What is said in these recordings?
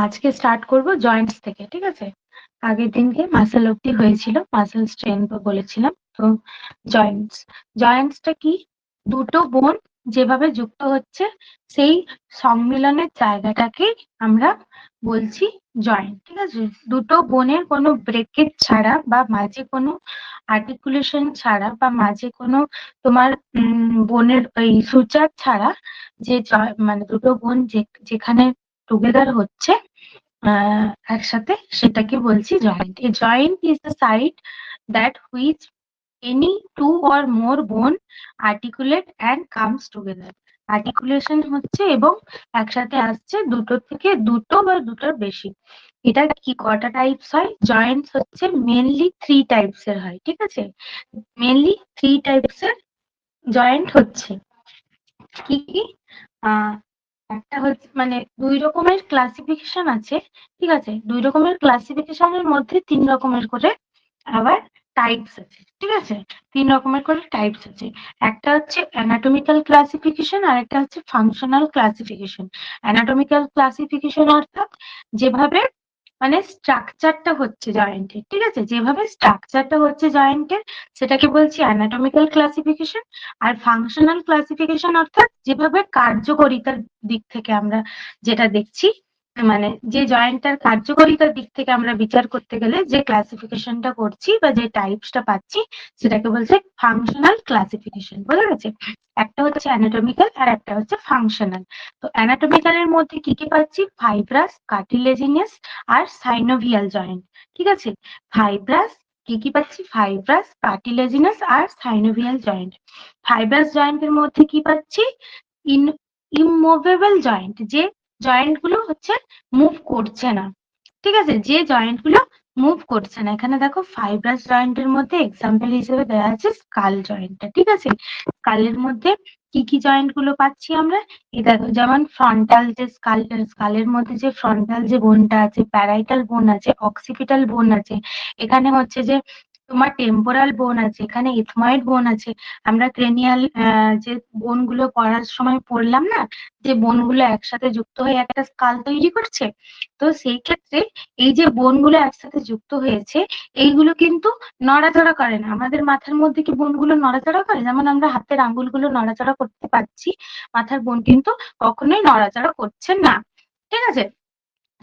আজকে স্টার্ট করব জয়েন্টস থেকে, ঠিক আছে? আগের দিনকে মাসেল অব্দি হয়েছিল, মাসেল স্ট্রেন বলেছিলাম। তো জয়েন্টস, জয়েন্টসটা কি? দুটো বোন যেভাবে যুক্ত হচ্ছে সেই সম্মিলনের জায়গাটাকেই আমরা বলছি জয়েন্ট, ঠিক আছে? দুটো বোনের কোনো ব্রেকেট ছাড়া বা মাঝে কোনো আর্টিকুলেশন ছাড়া বা মাঝে কোনো তোমার বোনের ওই সুচার ছাড়া যে মানে দুটো বোন যেখানে টুগেদার হচ্ছে একসাথে, সেটাকে বলছি joint. A joint is the site that which any two or more bone articulate and comes together. Articulation হচ্ছে এবং একসাথে আসছে দুটো থেকে দুটো বা দুটোর বেশি। এটা কি কটা টাইপস হয়? জয়েন্টস হচ্ছে মেনলি 3 টাইপস এর হয়, ঠিক আছে? মেনলি 3 টাইপস এর জয়েন্ট হচ্ছে। কি কি? একটা হচ্ছে মানে 2 রকমের ক্লাসিফিকেশন আছে, ঠিক আছে? 2 রকমের ক্লাসিফিকেশনের মধ্যে 3 রকমের করে আবার টাইপস আছে, ঠিক আছে? 3 রকমের করে টাইপস আছে। একটা হচ্ছে অ্যানাটমিক্যাল ক্লাসিফিকেশন আর একটা হচ্ছে ফাংশনাল ক্লাসিফিকেশন। অ্যানাটমিক্যাল ক্লাসিফিকেশন অর্থাৎ যেভাবে মানে স্ট্রাকচারটা হচ্ছে জয়েন্টের, ঠিক আছে? যেভাবে স্ট্রাকচারটা হচ্ছে জয়েন্টের সেটাকে বলছি অ্যানাটমিক্যাল ক্লাসিফিকেশন। আর ফাংশনাল ক্লাসিফিকেশন অর্থাৎ যেভাবে কার্যকারিতার দিক থেকে আমরা যেটা দেখছি, মানে যে জয়েন্টটার কার্যকারিতার দিক থেকে আমরা বিচার করতে গেলে যে ক্লাসিফিকেশনটা করছি বা যে টাইপসটা পাচ্ছি সেটাকে বলছে ফাংশনাল ক্লাসিফিকেশন। বোঝা গেছে? একটা হচ্ছে অ্যানাটমিক্যাল আর একটা হচ্ছে ফাংশনাল। তো অ্যানাটমিক্যালের মধ্যে কি কি পাচ্ছি? ফাইব্রাস, কার্টিলেজিনাস আর সাইনোভিয়াল জয়েন্ট, ঠিক আছে? ফাইব্রাস কি কি পাচ্ছি? ফাইব্রাস, কার্টিলেজিনাস আর সাইনোভিয়াল জয়েন্ট। ফাইব্রাস জয়েন্টের মধ্যে কি পাচ্ছি? ইমুভেবল জয়েন্ট, যে জয়েন্ট গুলো হচ্ছে মুভ করছে না, ঠিক আছে? যে জয়েন্ট গুলো মুভ করছে না। এখানে দেখো ফাইব্রাস জয়েন্টের মধ্যে এক্সাম্পল হিসেবে দেওয়া আছে স্কাল জয়েন্টটা, ঠিক আছে? স্কালের মধ্যে কি কি জয়েন্ট গুলো পাচ্ছি আমরা? এই দেখো, যেমন ফ্রন্টাল যে স্কালের মধ্যে যে ফ্রন্টাল যে বোনটা আছে, প্যারাইটাল বোন আছে, অক্সিপিটাল বোন আছে, এখানে হচ্ছে যে তোমার টেম্পোরাল বোন আছে, এখানে ইথময়েড বোন আছে। আমরা ক্রেনিয়াল যে বোন গুলো পড়ার সময় পড়লাম না, যে বোন গুলো একসাথে যুক্ত হয়ে একটা স্কাল তৈরি করছে। তো সেই ক্ষেত্রে এই যে বোন গুলো একসাথে যুক্ত হয়েছে এইগুলো কিন্তু নড়াচড়া করে না। আমাদের মাথার মধ্যে কি বোন গুলো নড়াচড়া করে? যেমন আমরা হাতের আঙ্গুল গুলো নড়াচড়া করতে পারছি, মাথার বোন কিন্তু কখনোই নড়াচড়া করছে না, ঠিক আছে?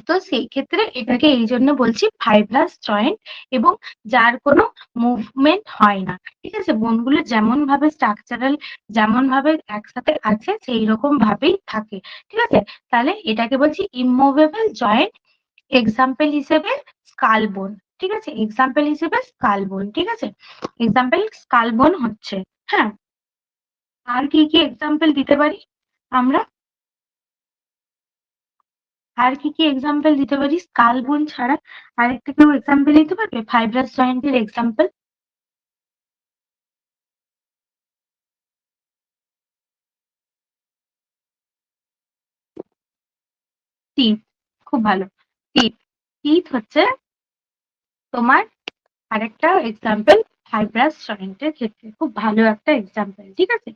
তো সেই ক্ষেত্রে এটাকে এই জন্য বলছি ফাইব্রাস জয়েন্ট, এবং যার কোনো মুভমেন্ট হয় না, ঠিক আছে? বোনগুলো যেমন ভাবে স্ট্রাকচারাল, যেমন ভাবে একসাথে আছে সেই রকম ভাবেই থাকে, ঠিক আছে? তাহলে এটাকে বলছি ইমুভেবল জয়েন্ট। এক্সাম্পল হিসেবে স্কাল বোন, ঠিক আছে? এক্সাম্পল হিসেবে স্কাল বোন, ঠিক আছে? এক্সাম্পল স্কাল বোন হচ্ছে। হ্যাঁ, আর কি কি এক্সাম্পল দিতে পারি আমরা? আর কি কি এক্সাম্পল দিতে পারি স্কাল বোন ছাড়া? আরেকটা কেউ এক্সাম্পল দিতে পারবে ফাইব্রাস জয়েন্টের এক্সাম্পল? টিথ, খুব ভালো। টিথ, টিথ হচ্ছে তোমার আরেকটা এক্সাম্পল ফাইব্রাস জয়েন্টের ক্ষেত্রে, খুব ভালো একটা এক্সাম্পল, ঠিক আছে?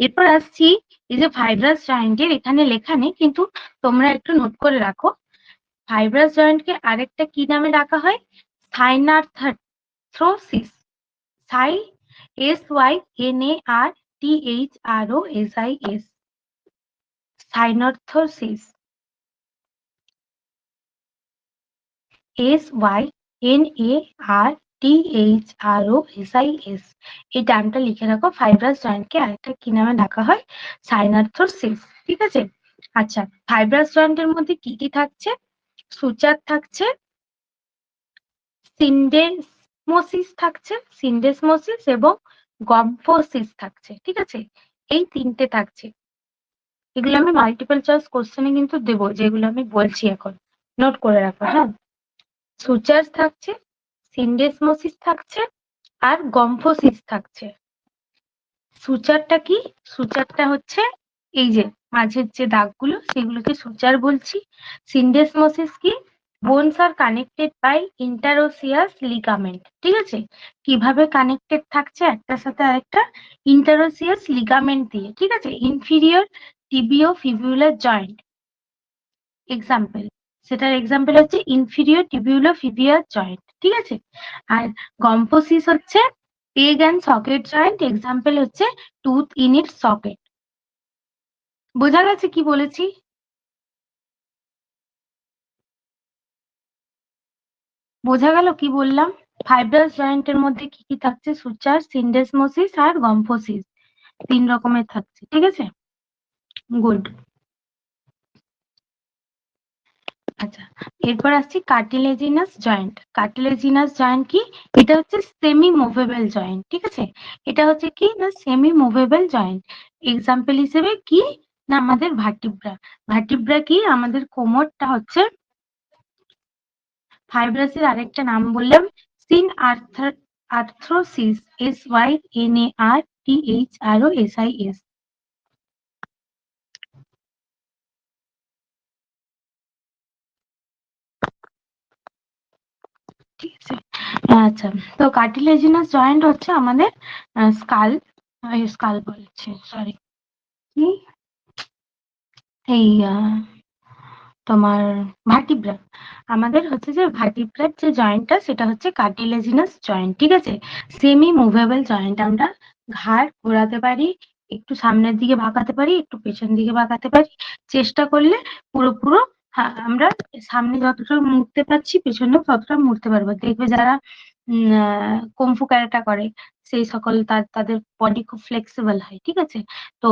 এরপর আসছি, এই যে ফাইব্রাস জয়েন্টের এখানে লেখা নেই কিন্তু তোমরা একটু নোট করে রাখো। ফাইব্রাস জয়েন্টকে আরেকটা কি নামে ডাকা হয়? সাইনার্থ্রোসিস। সাই, SYNARTHROSIS, সাইনর্থোসিস। SYNARTHROSIS, এই টার্মটা লিখে রাখো। ফাইব্রাস জয়েন্টকে আরেকটা কি নামে ডাকা হয়? সাইনর্থোসিস, ঠিক আছে? আচ্ছা, ফাইব্রাস জয়েন্টের মধ্যে কি কি থাকছে? সুচার থাকছে, সিন্ডেসমোসিস থাকছে, সিন্ডেসমোসিস এবং গম্ফোসিস থাকছে, ঠিক আছে? এই তিনটে থাকছে। এগুলো আমি মাল্টিপল চয়েস কোশ্চেনে কিন্তু দেবো, যেগুলো আমি বলছি এখন। নোট করে রাখো, হ্যাঁ? সুচার থাকছে, সিন্ডেসমোসিস থাকছে আর গম্ফোসিস থাকছে। সুচারটা কি? সুচারটা হচ্ছে এই যে মাঝের যে দাগগুলো সেগুলোকে সুচার বলছি। সিন্ডেসমোসিস কি? Bones are connected by interosseous ligament, ঠিক আছে? কিভাবে কানেক্টেড থাকছে একটার সাথে আরেকটা? ইন্টারোসিয়াস লিগামেন্ট দিয়ে, ঠিক আছে? Inferior tibio fibular joint. Example সেটার এক্সাম্পল হচ্ছে ইনফিরিয়র টিবিউলোফিবিয়ার জয়েন্ট, ঠিক আছে। আর গম্পোসিস হচ্ছে peg and socket joint, example হচ্ছে টুথ ইন ইটস সকেট। বোঝা গেছে কি বলেছি? বোঝা গেল কি বললাম? ফাইব্রাস জয়েন্টের মধ্যে কি কি থাকছে? সুচার, সিন্ডেসমোসিস আর গম্পোসিস, 3 রকমের থাকছে, ঠিক আছে। গুড। আচ্ছা, এরপর আসছি কার্টিলেজিনাস জয়েন্ট। কার্টিলেজিনাস জয়েন্ট কি? এটা হচ্ছে সেমি মুভেবল জয়েন্ট, ঠিক আছে। এটা হচ্ছে কি না সেমি মুভেবল জয়েন্ট। এক্সাম্পল হিসেবে কি না আমাদের ভার্টিব্রা। ভার্টিব্রা কি? আমাদের কোমরটা হচ্ছে ফাইব্রাসের আরেকটা নাম বললাম সিন আর্থ্রোসিস, SYNARTHROSIS। ঠিক আছে। আচ্ছা, তো কার্টিলেজিনাস জয়েন্ট হচ্ছে আমাদের স্কাল, স্কাল বলছে সরি, কি এই তোমার ভার্টিব্রা। আমাদের হচ্ছে যে ভার্টিব্রার যে জয়েন্টটা সেটা হচ্ছে কার্টিলেজিনাস জয়েন্ট, ঠিক আছে। Semi movable joint. আমরা ঘাড় ঘোরাতে পারি, একটু সামনের দিকে বাঁকাতে পারি, একটু পেছন দিকে বাঁকাতে পারি। চেষ্টা করলে পুরো হ্যাঁ, আমরা সামনে যতটা মুড়তে পারছি পেছনেও ততটা মুড়তে পারবো। দেখবে যারা কুংফু ক্যারাটা করে সেই সকল তাদের বডি খুব ফ্লেক্সিবল হয়, ঠিক আছে। তো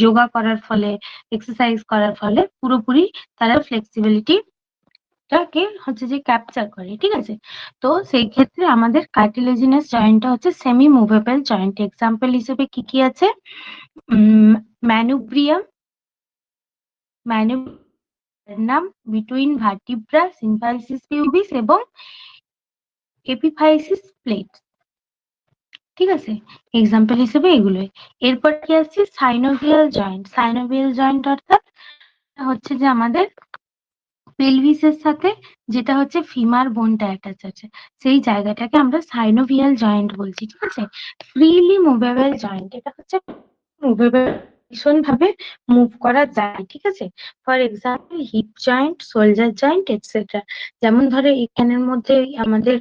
যোগা করার ফলে, এক্সারসাইজ করার ফলে পুরোপুরি তারা ফ্লেক্সিবিলিটি টাকে হচ্ছে যে ক্যাপচার করে, ঠিক আছে। তো সেই ক্ষেত্রে আমাদের কার্টিলেজিনাস জয়েন্টটা হচ্ছে সেমি মুভেবল জয়েন্ট। এক্সাম্পল হিসেবে কি কি আছে? ম্যানুব্রিয়াম, ম্যানুব্রিয়াম বিটুইন ভার্টিব্রা, সিম্পাইসিস পিউবিস এবং এপিফাইসিস প্লেট, ঠিক আছে। এক্সাম্পল হিসেবে এগুলোই। এরপর কি আসছে? Synovial joint. সাইনোভিয়াল জয়েন্ট অর্থাৎ হচ্ছে যে আমাদের পেলভিসের সাথে যেটা হচ্ছে ফিমার বোনটা অ্যাটাচ আছে, সেই জায়গাটাকে আমরা সাইনোভিয়াল জয়েন্ট বলছি, ঠিক আছে। ফ্রিলি মুভেবল জয়েন্ট, এটা হচ্ছে মুভেবল, ভীষণ ভাবে মুভ করা যায়, ঠিক আছে। For example hip joint, shoulder joint etcetera. যেমন ধরো এখানের মধ্যে আমাদের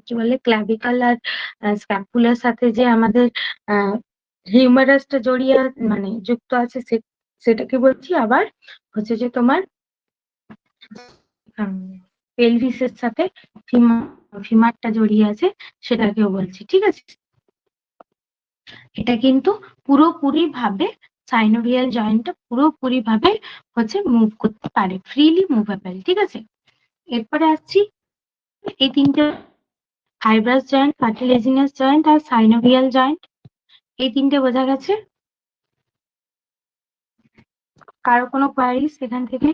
কি বলে ক্ল্যাভিকল আর স্ক্যাপুলার সাথে যে আমাদের হিউমারাসটা জড়িয়ে মানে যুক্ত আছে সেটাকে বলছি। আবার হচ্ছে যে তোমার পেলভিসের সাথে ফিমারটা জড়িয়ে আছে সেটাকেও বলছি, ঠিক আছে। এটা কিন্তু পুরোপুরি ভাবে সাইনোভিয়াল জয়েন্টটা পুরোপুরি ভাবে হচ্ছে মুভ করতে পারে, ফ্রিলি মুভেবল, ঠিক আছে। এরপরে আসছি এই তিনটে, ফাইব্রাস জয়েন্ট, কার্টিলেজিনাস জয়েন্ট আর সাইনোভিয়াল জয়েন্ট। এই তিনটে বোঝা গেছে? কারো কোনো কোয়ারিজ এখান থেকে?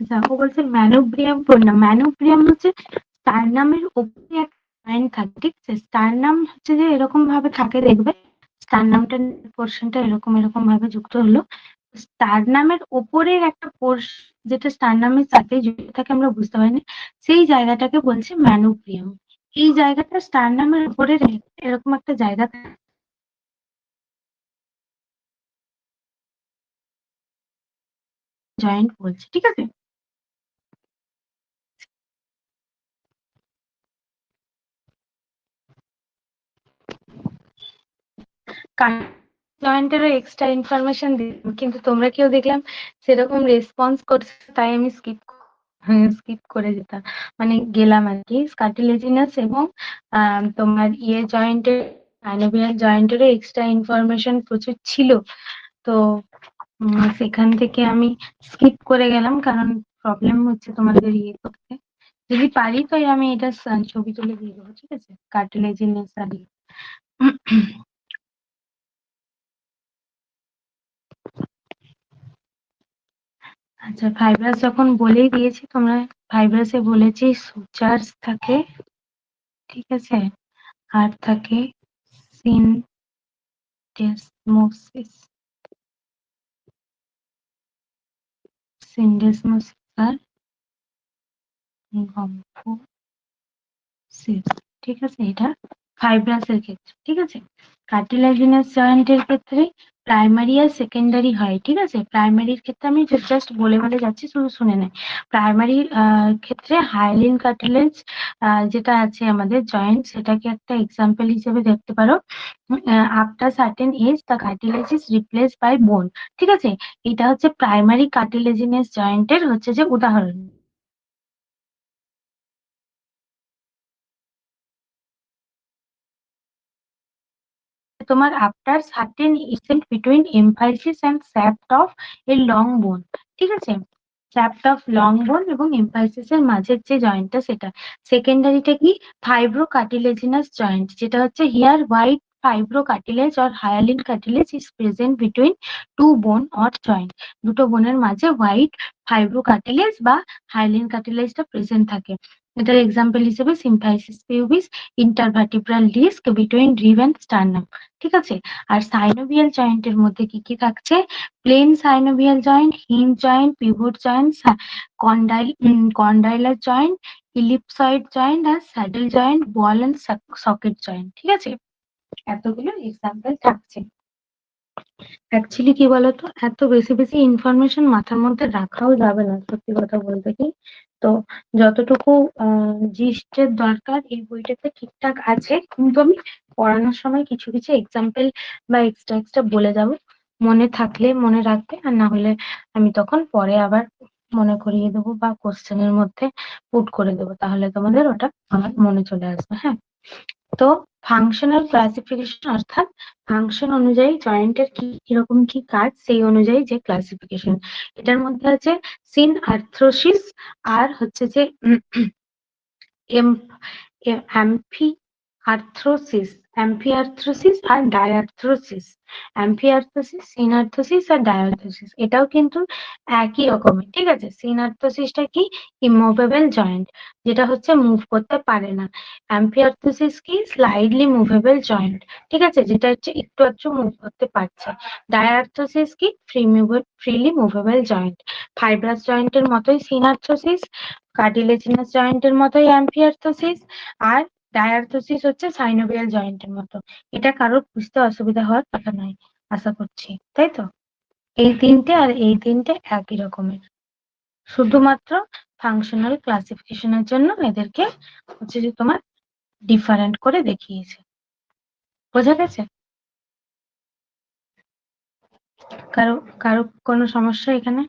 আচ্ছা, ও বলছে ম্যানোব্রিয়াম কোনটা? ম্যানোব্রিয়াম হচ্ছে স্টারনামের উপরে একটা জয়েন্ট থাকে, ঠিক আছে। স্টারনাম হচ্ছে যে এরকম ভাবে থাকে দেখবে, স্টারনামটা পোর্শনটা এরকম এরকম ভাবে যুক্ত হলো। স্টারনামের ওপরের একটা পোর্শন যেটা স্টারনামের সাথে যুক্ত থাকে আমরা বুঝতে পারি না, সেই জায়গাটাকে বলছে ম্যানোব্রিয়াম। এই জায়গাটা স্টারনামের উপরে এরকম একটা জায়গা জয়েন্ট বলছে, ঠিক আছে। জয়েন্টেরও এক্সট্রা ইনফরমেশন দিলাম, কিন্তু তোমরা কেউ দেখলাম সেরকম রেসপন্স করছে, তাই আমি স্কিপ করে যেতাম, মানে গেলাম আর কি। কার্টিলেজিনাস এবং তোমার জয়েন্টের, সাইনোভিয়াল জয়েন্টেরও এক্সট্রা ইনফরমেশন প্রচুর ছিল। তো সেখান থেকে আমি স্কিপ করে গেলাম, কারণ প্রবলেম হচ্ছে তোমাদের করতে। যদি পারি তো আমি এটা ছবি তুলে দিয়ে দেবো, ঠিক আছে, কার্টিলেজিনাস আর আচ্ছা, ফাইব্রাস যখন বলেই দিয়েছি, তোমরা ফাইব্রাসে বলেছি সুচার্স থাকে, ঠিক আছে, আর থাকে সিনডেসমোসিস, সিনডেসমোসিস আর গম্ফো সিস, ঠিক আছে? এটা ফাইব্রাসের ক্ষেত্রে, ঠিক আছে? কার্টিলেজিনাস জয়েন্টের ক্ষেত্রে প্রাইমারি আর সেকেন্ডারি হয়, ঠিক আছে? প্রাইমারির ক্ষেত্রে আমি জাস্ট বলে বলে যাচ্ছি, শুধু শুনে নে। প্রাইমারির ক্ষেত্রে হায়ালিন কার্টিলেজ যেটা আছে আমাদের জয়েন্ট, সেটাকে একটা এক্সাম্পল হিসেবে দেখতে পারো। After certain age the cartilage is replaced by bone, ঠিক আছে? এটা হচ্ছে প্রাইমারি কার্টিলেজিনাস জয়েন্টের হচ্ছে যে উদাহরণ। তোমার after certain ascent between epiphysis and shaft of a long bone, ঠিক আছে? স্যাপ্ট অফ লং বোন এবং এমফাইসিস এর মাঝের যে জয়েন্টটা সেটা। সেকেন্ডারিটা কি? ফাইব্রো কার্টিলেজিনাস জয়েন্ট, যেটা হচ্ছে here white fibro cartilage or hyaline cartilage is present between two bone or joint. দুটো বোনের মাঝে হোয়াইট ফাইব্রো কার্টিলেজ বা হায়ালিন কার্টিলেজটা প্রেজেন্ট থাকে। এটার এক্সাম্পল হিসেবে symphysis pubis, intervertebral disc between rib and sternum, ঠিক আছে? আর সাইনোভিয়াল জয়েন্টের মধ্যে কি কি থাকছে? Plane synovial joint, hinge joint, pivot joint, condylar joint, ellipsoid joint আর saddle joint, ball and socket joint, ঠিক আছে? এতগুলো এক্সাম্পল থাকছে। অ্যাকচুয়ালি কি বলতো, এত বেশি বেশি ইনফরমেশন মাথার মধ্যে রাখাও যাবে না, সত্যি কথা বলতে কি। তো যতটুকু জিস্টের দরকার এই বইটাতে ঠিকঠাক আছে, কিন্তু আমি পড়ানোর সময় কিছু কিছু এক্সাম্পল বা এক্সট্রা এক্সট্রা বলে যাব। মনে থাকলে মনে রাখবে, আর না হলে আমি তখন পরে আবার মনে করিয়ে দেবো বা কোশ্চেনের মধ্যে পুট করে দেবো, তাহলে তোমাদের ওটা আমার মনে চলে আসবে। হ্যাঁ, তো ফাংশনাল ক্লাসিফিকেশন অর্থাৎ ফাংশন অনুযায়ী জয়েন্টের কি কিরকম কি কাজ সেই অনুযায়ী যে ক্লাসিফিকেশন। এটার মধ্যে আছে সিন আর্থ্রোসিস, আর হচ্ছে যে অ্যাম্ফিআর্থ্রোসিস, অ্যাম্ফিআর্থ্রোসিস আর ডায়ার্থ্রোসিস। অ্যাম্ফিআর্থ্রোসিস, সিনার্থোসিস আর ডায়ার্থ্রোসিস, এটাও কিন্তু একই রকমের, ঠিক আছে? সিনার্থোসিসটা কি? ইমুভেবল জয়েন্ট, যেটা হচ্ছে মুভ করতে পারে না। অ্যাম্ফিআর্থ্রোসিস কি? স্লাইডলি মুভেবল জয়েন্ট, ঠিক আছে? যেটা হচ্ছে একটু একটু মুভ করতে পারছে। ডায়ার্থ্রোসিস কি? Freely movable joint. ফাইব্রাস জয়েন্টের মতোই সিনার্থোসিস, কার্টিলেজিনাস জয়েন্টের মতোই অ্যাম্ফিআর্থ্রোসিস, আর ডায়ার্থোসিস হচ্ছে সাইনোভিয়াল জয়েন্টের মতো। এটা কারোর বুঝতে অসুবিধা হওয়ার কথা নয়, আশা করছি, তাই তো? এই তিনটে আর এই তিনটে একই রকমের, শুধুমাত্র ফাংশনাল ক্লাসিফিকেশনের জন্য এদেরকে হচ্ছে যে তোমার ডিফারেন্ট করে দেখিয়েছে। বোঝা গেছে? কারো কারো কোনো সমস্যা এখানে?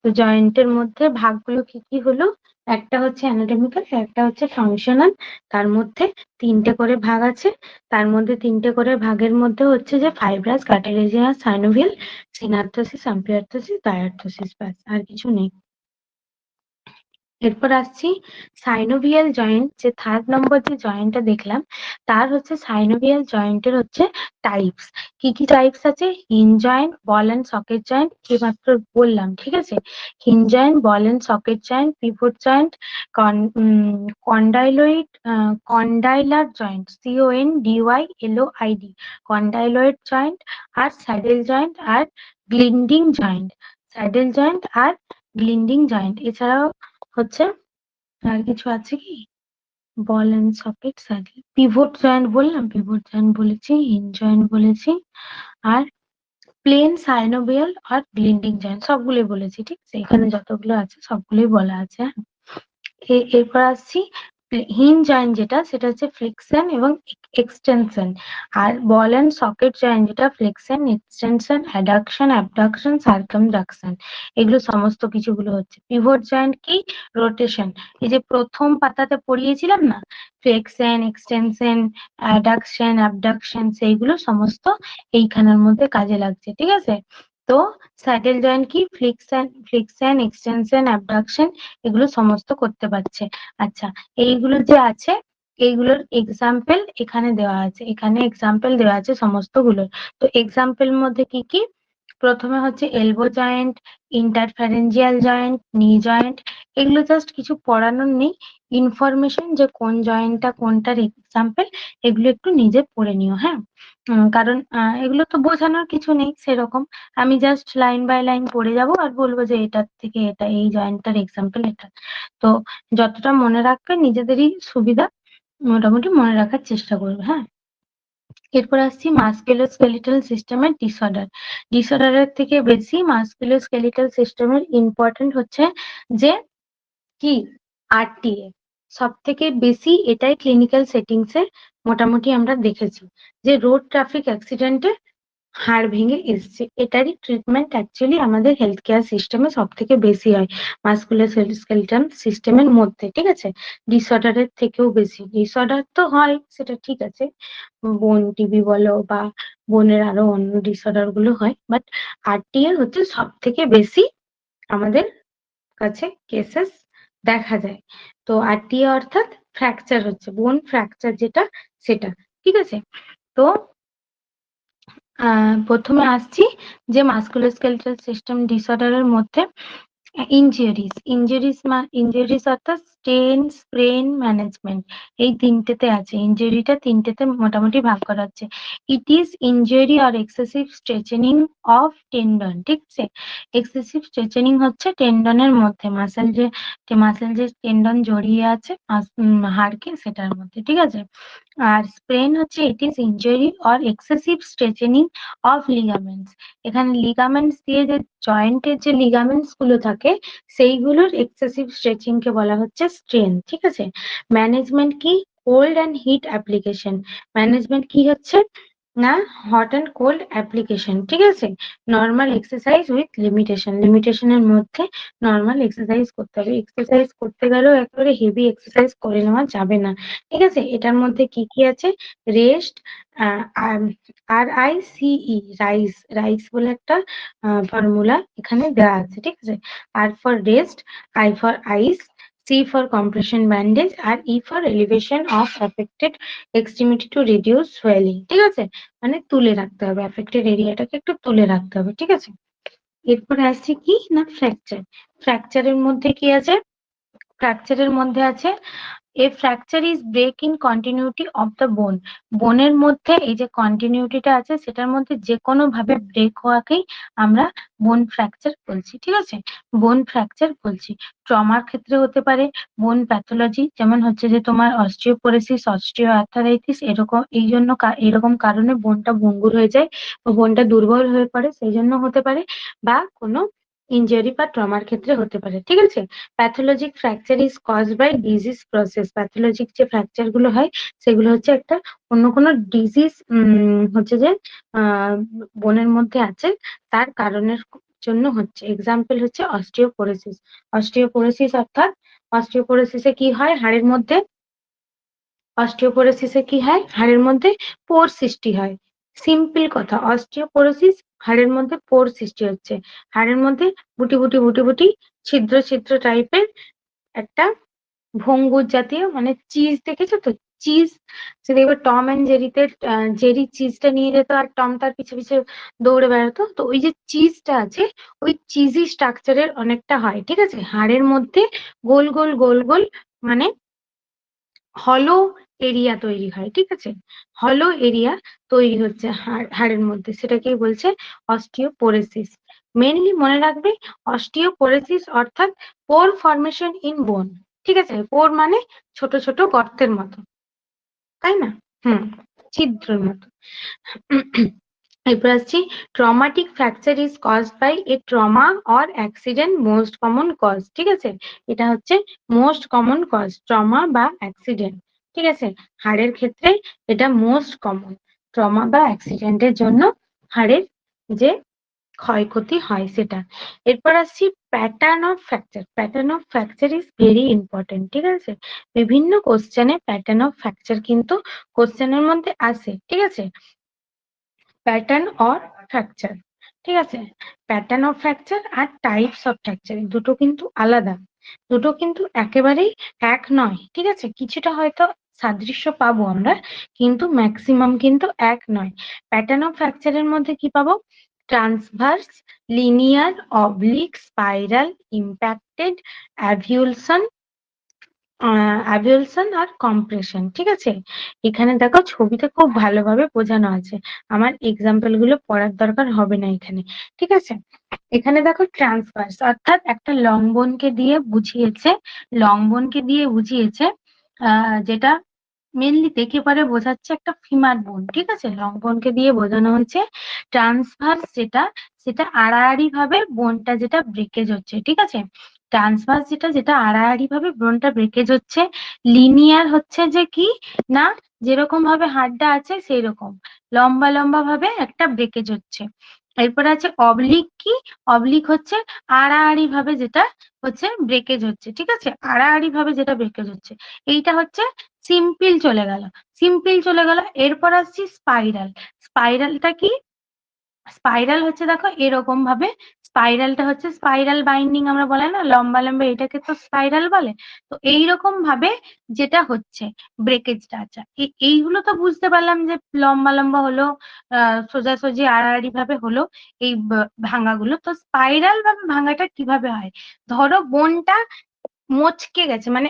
তো জয়েন্টের মধ্যে ভাগগুলো কি কি হলো? একটা হচ্ছে অ্যানাটমিক্যাল, একটা হচ্ছে ফাংশনাল। তার মধ্যে তিনটে করে ভাগ আছে। তার মধ্যে তিনটে করে ভাগের মধ্যে হচ্ছে যে ফাইব্রাস, কার্টিলেজিনাস, সাইনোভিয়াল, সিনার্থোসিস, অ্যাম্ফিআর্থোসিস, ডায়ার্থোসিস, ব্যাস আর কিছু নেই। এরপর আসছি সাইনোভিয়াল জয়েন্ট, যে থার্ড নম্বর যে জয়েন্টটা দেখলাম, তার হচ্ছে সাইনোভিয়াল জয়েন্টের হচ্ছে টাইপস। কি কি টাইপস আছে? Hinge joint, ball and socket joint, এইমাত্র বললাম, ঠিক আছে? Hinge joint, ball and socket joint, pivot joint, condyloid, condylar joint, CONDYLOID, condyloid joint, আর স্যাডেল জয়েন্ট, আর গ্লিন্ডিং জয়েন্ট। স্যাডেল জয়েন্ট আর গ্লিন্ডিং জয়েন্ট এছাড়াও হচ্ছে আর কিছু আছে কি? Ball and socket, saddle, pivot joint বললাম, পিভট জয়েন্ট বলেছি, হিঞ্জ জয়েন্ট বলেছি, আর প্লেন সাইনোভিয়াল আর গ্লিন্ডিং জয়েন্ট সবগুলোই বলেছি, ঠিক আছে? এখানে যতগুলো আছে সবগুলোই বলা আছে। হ্যাঁ, এরপর আসছি হিঞ্জ জয়েন্ট, যেটা সেটা হচ্ছে ফ্লেক্সন এবং এক্সটেনশন। আর বল এন্ড সকেট জয়েন্ট যেটা flexion, extension, adduction, abduction, circumduction, এগুলো সমস্ত কিছুগুলো হচ্ছে। পিভট জয়েন্ট কি? রোটেশন। এই যে প্রথম পাতাতে পড়িয়েছিলাম না, ফ্লেক্সন, এক্সটেনশন, অ্যাডাকশন, অ্যাবডাকশন, সেইগুলো সমস্ত এইখানের মধ্যে কাজে লাগছে, ঠিক আছে? তো স্যাডেল জয়েন্ট কি? ফ্লেক্সন, এক্সটেনশন, অ্যাবডাকশন, এগুলো সমস্ত করতে পারছে। আচ্ছা, এইগুলো যে আছে এইগুলোর এক্সাম্পল এখানে দেওয়া আছে, এখানে এক্সাম্পল দেওয়া আছে সমস্তগুলোর। তো এক্সাম্পল মধ্যে কি কি? প্রথমে হচ্ছে elbow joint, interphalangeal joint, knee joint. এগুলো জাস্ট কিছু পড়ানোর নেই, ইনফরমেশন যে কোন জয়েন্টটা কোনটার এক্সাম্পল, এগুলো একটু নিজে পড়ে নিও। হ্যাঁ, কারণ এগুলো তো বোঝানোর কিছু নেই সেরকম। আমি জাস্ট লাইন বাই লাইন পড়ে যাবো আর বলবো যে এটার থেকে এটা, এই জয়েন্টটার এক্সাম্পল এটা। তো যতটা মনে রাখবে নিজেদেরই সুবিধা, মোটামুটি মনে রাখার চেষ্টা করবে। হ্যাঁ, এরপর আসছি মাসকুলোস্কেলিটাল সিস্টেমের ডিসঅর্ডার। ডিসঅর্ডারের থেকে বেশি মাসকুলোস্কেলিটাল সিস্টেমের ইম্পর্টেন্ট হচ্ছে যে কি আরটিএ। সব থেকে বেশি এটাই ক্লিনিক্যাল সেটিংসে মোটামুটি আমরা দেখেছি যে রোড ট্রাফিক অ্যাক্সিডেন্টে হাড় ভেঙে এসছে। এটারই ট্রিটমেন্ট অ্যাকচুয়ালি আমাদের হেলথ কেয়ার সিস্টেমে সব থেকে বেশি হয় মাসকুলোস্কেলিটাল সিস্টেমের মধ্যে, ঠিক আছে? ডিসঅর্ডারের থেকেও বেশি। ডিসঅর্ডার তো হয় সেটা ঠিক আছে, বোন টিবি বলো বা বোনের আরো অন্য ডিসঅর্ডার গুলো হয়, বাট আরটিএ হচ্ছে সব থেকে বেশি আমাদের কাছে কেসেস দেখা যায়। তো আরটিএ অর্থাৎ ফ্র্যাকচার হচ্ছে বোন ফ্র্যাকচার যেটা, সেটা, ঠিক আছে? তো প্রথমে আসছি যে মাসকুলোস্কেলিটাল সিস্টেম ডিসঅর্ডারের মধ্যে ইনজুরিজ অর্থাৎ স্টেন, স্প্রেন, ম্যানেজমেন্ট, এই তিনটেতে আছে। ইনজুরিটা তিনটেতে মোটামুটি ভাগ করা হচ্ছে। It is injury or excessive stretching of tendon, ঠিক আছে? এক্সেসিভ স্ট্রেচেনিং হচ্ছে টেন্ডনের মধ্যে, মাসেল যে টেন্ডন জড়িয়ে আছে হাড়কে, সেটার মধ্যে, ঠিক আছে? আর স্প্রেন হচ্ছে it is injury or excessive stretching of ligaments. এখানে লিগামেন্টস দিয়ে যে জয়েন্টের যে লিগামেন্টস গুলো থাকে সেইগুলোর এক্সেসিভ স্ট্রেচিং কে বলা হচ্ছে স্ট্রেন, ঠিক আছে? ম্যানেজমেন্ট কি? Cold and heat application. Management কি হচ্ছে না, হট অ্যান্ড কোল্ড অ্যাপ্লিকেশন, ঠিক আছে? নর্মাল এক্সারসাইজ উইথ লিমিটেশন, লিমিটেশনের মধ্যে নর্মাল এক্সারসাইজ করতে হবে। এক্সারসাইজ করতে গেলেও একেবারে হেভি এক্সারসাইজ করে নেওয়া যাবে না, ঠিক আছে? এটার মধ্যে কি কি আছে? রেস্ট, RICE, রাইস, রাইস বলে একটা ফর্মুলা এখানে দেওয়া আছে, ঠিক আছে? R for rest, I for ice, C for compression bandage, আর E for elevation of affected extremity to reduce swelling, ঠিক আছে? মানে তুলে রাখতে হবে, অ্যাফেক্টেড এরিয়াটাকে একটু তুলে রাখতে হবে, ঠিক আছে? এরপরে আসছে কি না, ফ্র্যাকচার। ফ্র্যাকচারের মধ্যে কি আছে? ফ্র্যাকচারের মধ্যে আছে a fracture is break in continuity of the bone. বোনের মধ্যে এই যে কন্টিনিউটিটা আছে সেটার মধ্যে যে কোনো ভাবে ব্রেক হওয়াকেই আমরা বোন ফ্র্যাকচার বলছি, ঠিক আছে? বোন ফ্র্যাকচার বলছি। ট্রমার ক্ষেত্রে হতে পারে, বোন প্যাথোলজি যেমন হচ্ছে যে তোমার অস্টিওপোরোসিস, অস্টিও আর্থারাইটিস, এরকম এই জন্য এরকম কারণে বোনটা ভঙ্গুর হয়ে যায় বা বোনটা দুর্বল হয়ে পড়ে, সেই জন্য হতে পারে, বা কোনো ইনজুরি বা ট্রমার ক্ষেত্রে হতে পারে, ঠিক আছে? Pathologic fracture is caused by disease process. Pathologic যে ফ্র্যাকচার গুলো হয় সেগুলো হচ্ছে একটা অন্য কোনো ডিজিজ হচ্ছে যে বোনের মধ্যে আছে, তার কারণের জন্য হচ্ছে। এক্সাম্পল হচ্ছে অস্টিওপোরোসিস। অস্টিওপোরোসিস অর্থাৎ অস্টিওপোরোসিসে কি হয়, হাড়ের মধ্যে অস্টিওপোরোসিসে কি হয়, হাড়ের মধ্যে পোর সৃষ্টি হয়। সিম্পল কথা, অস্টিওপোরোসিস হাড়ের মধ্যে পোর সৃষ্টি হচ্ছে, হাড়ের মধ্যে বুটি বুটি বুটি বুটি ছিদ্র ছিদ্র টাইপের একটা ভঙ্গুর জাতীয়, মানে চিজ দেখেছো তো, চিজ, সে দেখবে টম অ্যান্ড জেরিতে জেরি চিজটা নিয়ে যেত আর টম তার পিছে পিছে দৌড়ে বেড়াতো, তো ওই যে চিজটা আছে ওই চিজি স্ট্রাকচারের অনেকটা হয়, ঠিক আছে? হাড়ের মধ্যে গোল গোল গোল গোল, মানে হলো এরিয়া তৈরি হয়, ঠিক আছে? হলো এরিয়া তৈরি হচ্ছে হাড়ের মধ্যে, সেটাকেই বলছে অস্টিওপোরোসিস। মেনলি মনে রাখবে, অস্টিওপোরোসিস অর্থাৎ পোর ফরমেশন ইন বোন, ঠিক আছে? পোর মানে ছোট ছোট গর্তের মতো, তাই না? হুম, ছিদ্রের মতো। এরপর আসছি, traumatic fracture is caused by a trauma or accident, most common cause, ঠিক আছে? এটা হচ্ছে মোস্ট কমন কজ, ট্রমা বা অ্যাক্সিডেন্ট, ঠিক আছে? হাড়ের ক্ষেত্রে এটা মোস্ট কমন, ট্রমা বা অ্যাক্সিডেন্টের জন্য হাড়ের যে ক্ষয়ক্ষতি হয় সেটা। এরপর আসছি pattern of fracture. Pattern of fracture is very important, ঠিক আছে? বিভিন্ন কোশ্চেনে প্যাটার্ন অফ ফ্র্যাকচার কিন্তু কোশ্চেনের মধ্যে আসে, ঠিক আছে? প্যাটার্ন অর ফ্র্যাকচার, ঠিক আছে? প্যাটার্ন অফ ফ্র্যাকচার আর টাইপস অফ ফ্র্যাকচার দুটো কিন্তু আলাদা, দুটো কিন্তু একেবারেই এক নয়, ঠিক আছে? কিছুটা হয়তো সাদৃশ্য পাবো আমরা, কিন্তু ম্যাক্সিমাম কিন্তু এক নয়। প্যাটার্ন অফ ফ্র্যাকচারের মধ্যে কি পাবো? Transverse, linear, oblique, spiral, impacted, avulsion, avulsion আর কম্প্রেশন, ঠিক আছে? এখানে দেখো ছবিতে খুব ভালোভাবে বোঝানো আছে। আমার এক্সাম্পল গুলো পড়ার দরকার হবে না এখানে, ঠিক আছে? এখানে দেখো ট্রান্সভার্স অর্থাৎ একটা লং বোনকে দিয়ে বুঝিয়েছে যেটা মেনলি দেখে পরে বোঝাচ্ছে একটা ফিমার বোন, ঠিক আছে? লং বোনকে দিয়ে বোঝানো হয়েছে। ট্রান্সভার্স যেটা, সেটা আড়াআড়ি ভাবে বোনটা যেটা ব্রেকেজ হচ্ছে, ঠিক আছে? ট্রান্সভার্স যেটা, যেটা আড়াআড়ি ভাবে বোনটা ব্রেকেজ হচ্ছে। লিনিয়ার হচ্ছে যে কি না, যেরকম ভাবে হাড়টা আছে সেই রকম লম্বা লম্বা ভাবে একটা ব্রেকেজ হচ্ছে। এরপরে আছে অবলিক, কি অবলিক হচ্ছে আড়াআড়ি ভাবে যেটা হচ্ছে ব্রেকেজ হচ্ছে, ঠিক আছে? আড়াআড়ি ভাবে যেটা ব্রেকেজ হচ্ছে, এইটা হচ্ছে সিম্পল চলে গেল। সিম্পল চলে গেল। এরপর আসছি স্পাইরাল। স্পাইরালটা কি? স্পাইরাল হচ্ছে দেখো এরকম ভাবে, স্পাইরালটা হচ্ছে স্পাইরাল বাইন্ডিং আমরা বলে না, লম্বা লম্বা, এটাকে তো স্পাইরাল বলে। তো এইরকম ভাবে যেটা হচ্ছে ব্রেকেজটা। আচ্ছা, এইগুলো তো বুঝতে পারলাম যে লম্বা লম্বা হলো, সোজাসুজি আড়াআড়ি ভাবে হলো এই ভাঙাগুলো। তো স্পাইরাল ভাবে ভাঙাটা কিভাবে হয়? ধরো বোনটা মচকে গেছে, মানে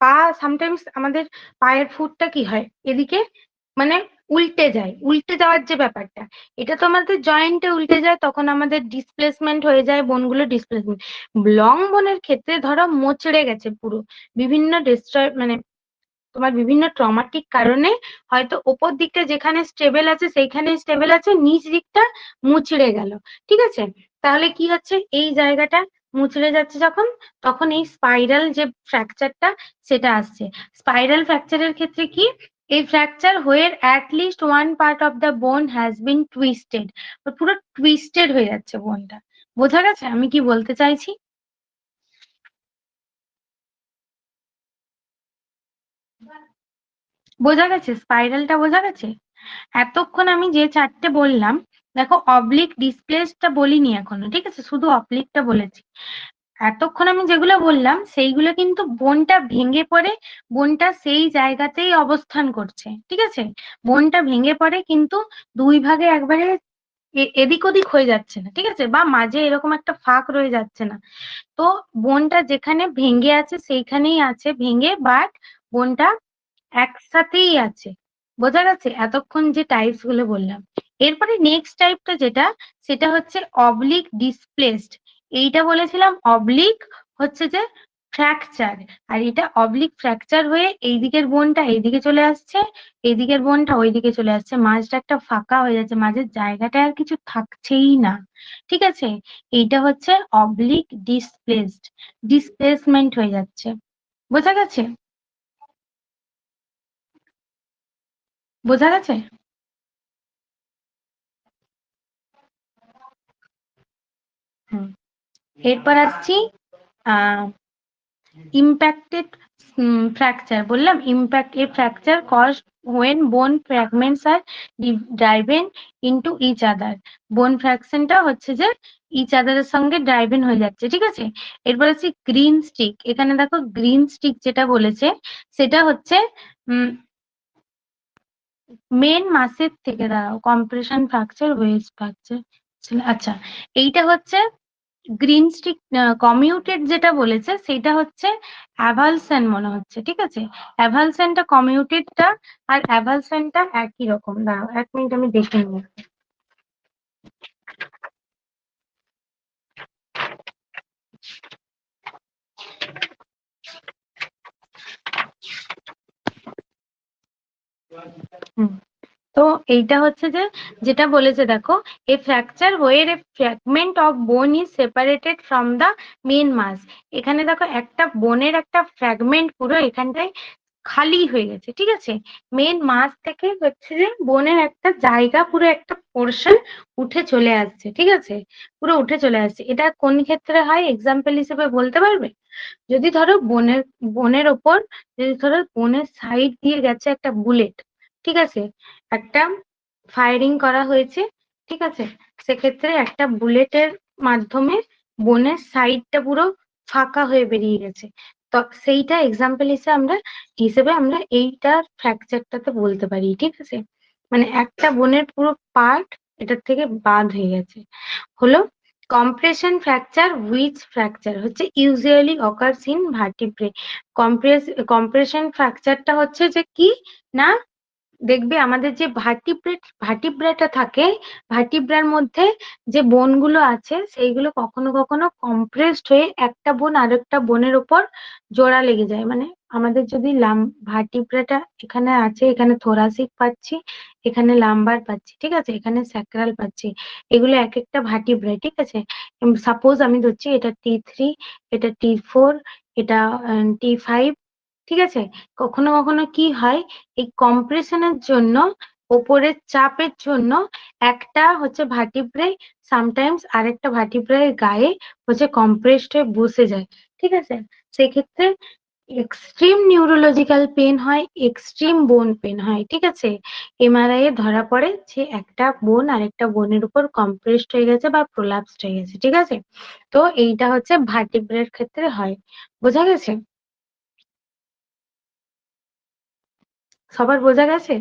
পা সামটাইমস আমাদের পায়ের ফুটটা কি হয় এদিকে, মানে উল্টে যায়, উল্টে যাওয়ার যে ব্যাপারটা, এটা তো আমাদের জয়েন্টে উল্টে যায়, তখন আমাদের ডিসপ্লেসমেন্ট হয়ে যায়, বোনগুলো ডিসপ্লেসমেন্ট। লং বোনের ক্ষেত্রে ধরো মোচড়ে গেছে পুরো, বিভিন্ন ডিস্ট্রয় মানে তোমার বিভিন্ন ট্রমাটিক কারণে হয়তো ওপর দিকটা যেখানে স্টেবল আছে সেইখানে স্টেবল আছে, নিচ দিকটা মুচড়ে গেল, ঠিক আছে? তাহলে কি হচ্ছে, এই জায়গাটা মুচড়ে যাচ্ছে যখন, তখন এই স্পাইরাল যে ফ্র্যাকচারটা সেটা আসছে। স্পাইরাল ফ্র্যাকচারের ক্ষেত্রে কি, এই fracture where at least one part of the বোন হ্যাজ বিন টুইস্টেড, পুরো টুইস্টেড হয়ে যাচ্ছে বোনটা। বোঝা গেছে আমি কি বলতে চাইছি? বোঝা গেছে? স্পাইরালটা বোঝা গেছে? এতক্ষণ আমি যে চারটে বললাম, দেখো অবলিক ডিসপ্লেসটা বলিনি এখনো, ঠিক আছে? শুধু অবলিকটা বলেছি। এতক্ষণ আমি যেগুলো বললাম সেইগুলো কিন্তু বোনটা ভেঙে পড়ে, বোনটা সেই জায়গাতেই অবস্থান করছে, ঠিক আছে? বোনটা ভেঙে পড়ে কিন্তু দুই ভাগে একবারে এদিক ওদিক হয়ে যাচ্ছে না, ঠিক আছে? বা মাঝে এরকম একটা ফাঁক রয়ে যাচ্ছে না। তো বোনটা যেখানে ভেঙে আছে সেইখানেই আছে ভেঙে, বাট বোনটা একসাথেই আছে। বোঝা গেছে এতক্ষণ যে টাইপস গুলো বললাম? এরপরে নেক্সট টাইপটা যেটা, সেটা হচ্ছে অবলিক ডিসপ্লেসড। এইটা বলেছিলাম অবলিক হচ্ছে যে ফ্র্যাকচার, আর এটা অবলিক ফ্র্যাকচার হয়ে এই দিকের বোনটা এইদিকে চলে আসছে, এইদিকের বোনটা ওইদিকে চলে আসছে, মাঝটা একটা ফাঁকা হয়ে যাচ্ছে, মাঝের জায়গাটা আর কিছু থাকছেই না, ঠিক আছে? এইটা হচ্ছে অবলিক ডিসপ্লেসড, ডিসপ্লেসমেন্ট হয়ে যাচ্ছে। বোঝা গেছে? বোঝা গেছে? হুম। এরপর আসছি আহ impacted fracture। বললাম impact a fracture caused when bone fragments are driven into each other। বোন ফ্র্যাকশনটা হচ্ছে যে ইচ আদারের সঙ্গে ড্রাইভেন হয়ে যাচ্ছে, ঠিক আছে? এরপর আছে গ্রিন স্টিক। এখানে দেখো গ্রিন স্টিক যেটা বলেছে সেটা হচ্ছে মেন মাসের থেকে, দাঁড়াও, কম্প্রেশন ফ্র্যাকচার, ওয়েজ ফ্র্যাকচার, আচ্ছা, এইটা হচ্ছে গ্রিন স্টিক। কমিউটেড যেটা বলেছে সেটা হচ্ছে অ্যাভালসেন মনে হচ্ছে, ঠিক আছে? অ্যাভালসেনটা কমিউটেডটা আর অ্যাভালসেনটা একই রকম। দাঁড়াও 1 মিনিট আমি দেখে নিই। হুম। তো এইটা হচ্ছে যে যেটা বলেছে দেখো, a fracture where a fragment of bone is separated from the main mass. এখানে দেখো একটা বোনের একটা ফ্র্যাগমেন্ট পুরো এখানটায় খালি হয়ে গেছে, ঠিক আছে? মেন মাস থেকে হচ্ছে যে বোনের একটা জায়গা, পুরো একটা পোর্শন উঠে চলে আসছে, ঠিক আছে? পুরো উঠে চলে আসছে। এটা কোন ক্ষেত্রে হয় এক্সাম্পল হিসেবে বলতে পারবে? যদি ধরো বোনের ওপর, যদি ধরো বোনের সাইড দিয়ে গেছে একটা বুলেট, ঠিক আছে? একটা ফায়ারিং করা হয়েছে, ঠিক আছে? সেক্ষেত্রে একটা বুলেটের মাধ্যমে বোনের সাইডটা পুরো ফাঁকা হয়ে বেরিয়ে গেছে। তো সেইটা এক্সাম্পল হিসেবে আমরা এইটার ফ্র্যাকচারটাতে বলতে পারি, ঠিক আছে? মানে একটা বোনের পুরো পার্ট এটার থেকে বাদ হয়ে গেছে, হলো। কম্প্রেশন ফ্র্যাকচার হুইচ ফ্র্যাকচার হচ্ছে ইউজুয়ালি অকার্স ইন ভার্টিব্রে। কম্প্রেশন ফ্র্যাকচারটা হচ্ছে যে কি না, দেখবে আমাদের যে ভার্টিব্রাটা থাকে, ভার্টিব্রার মধ্যে যে বোনগুলো আছে সেইগুলো কখনো কখনো কম্প্রেসড হয়ে একটা বোন আরেকটা বোনের উপর জোড়া লেগে যায়। মানে আমাদের যদি ভার্টিব্রাটা এখানে আছে, এখানে থোরাসিক পাচ্ছি, এখানে লাম্বার পাচ্ছি, ঠিক আছে, এখানে স্যাক্রাল পাচ্ছি, এগুলো এক একটা ভার্টিব্রা, ঠিক আছে। সাপোজ আমি ধরছি এটা T3, এটা T4, এটা T5, ঠিক আছে। কখনো কখনো কি হয়, এই কম্প্রেশনের জন্য, ওপরের চাপের জন্য একটা হচ্ছে ভার্টিব্রায় সামটাইমস আরেকটা ভার্টিব্রায়ের গায়ে হচ্ছে কম্প্রেসড হয়ে বসে যায়, ঠিক আছে। সেক্ষেত্রে এক্সট্রিম নিউরোলজিক্যাল পেন হয়, এক্সট্রিম বোন পেন হয়, ঠিক আছে। এমআরআই এ ধরা পড়ে যে একটা বোন আরেকটা বোনের উপর কম্প্রেসড হয়ে গেছে বা প্রোলাপসড হয়ে গেছে, ঠিক আছে। তো এইটা হচ্ছে ভার্টিব্রার ক্ষেত্রে হয়। বোঝা গেছে? সবার বোঝা গেছে?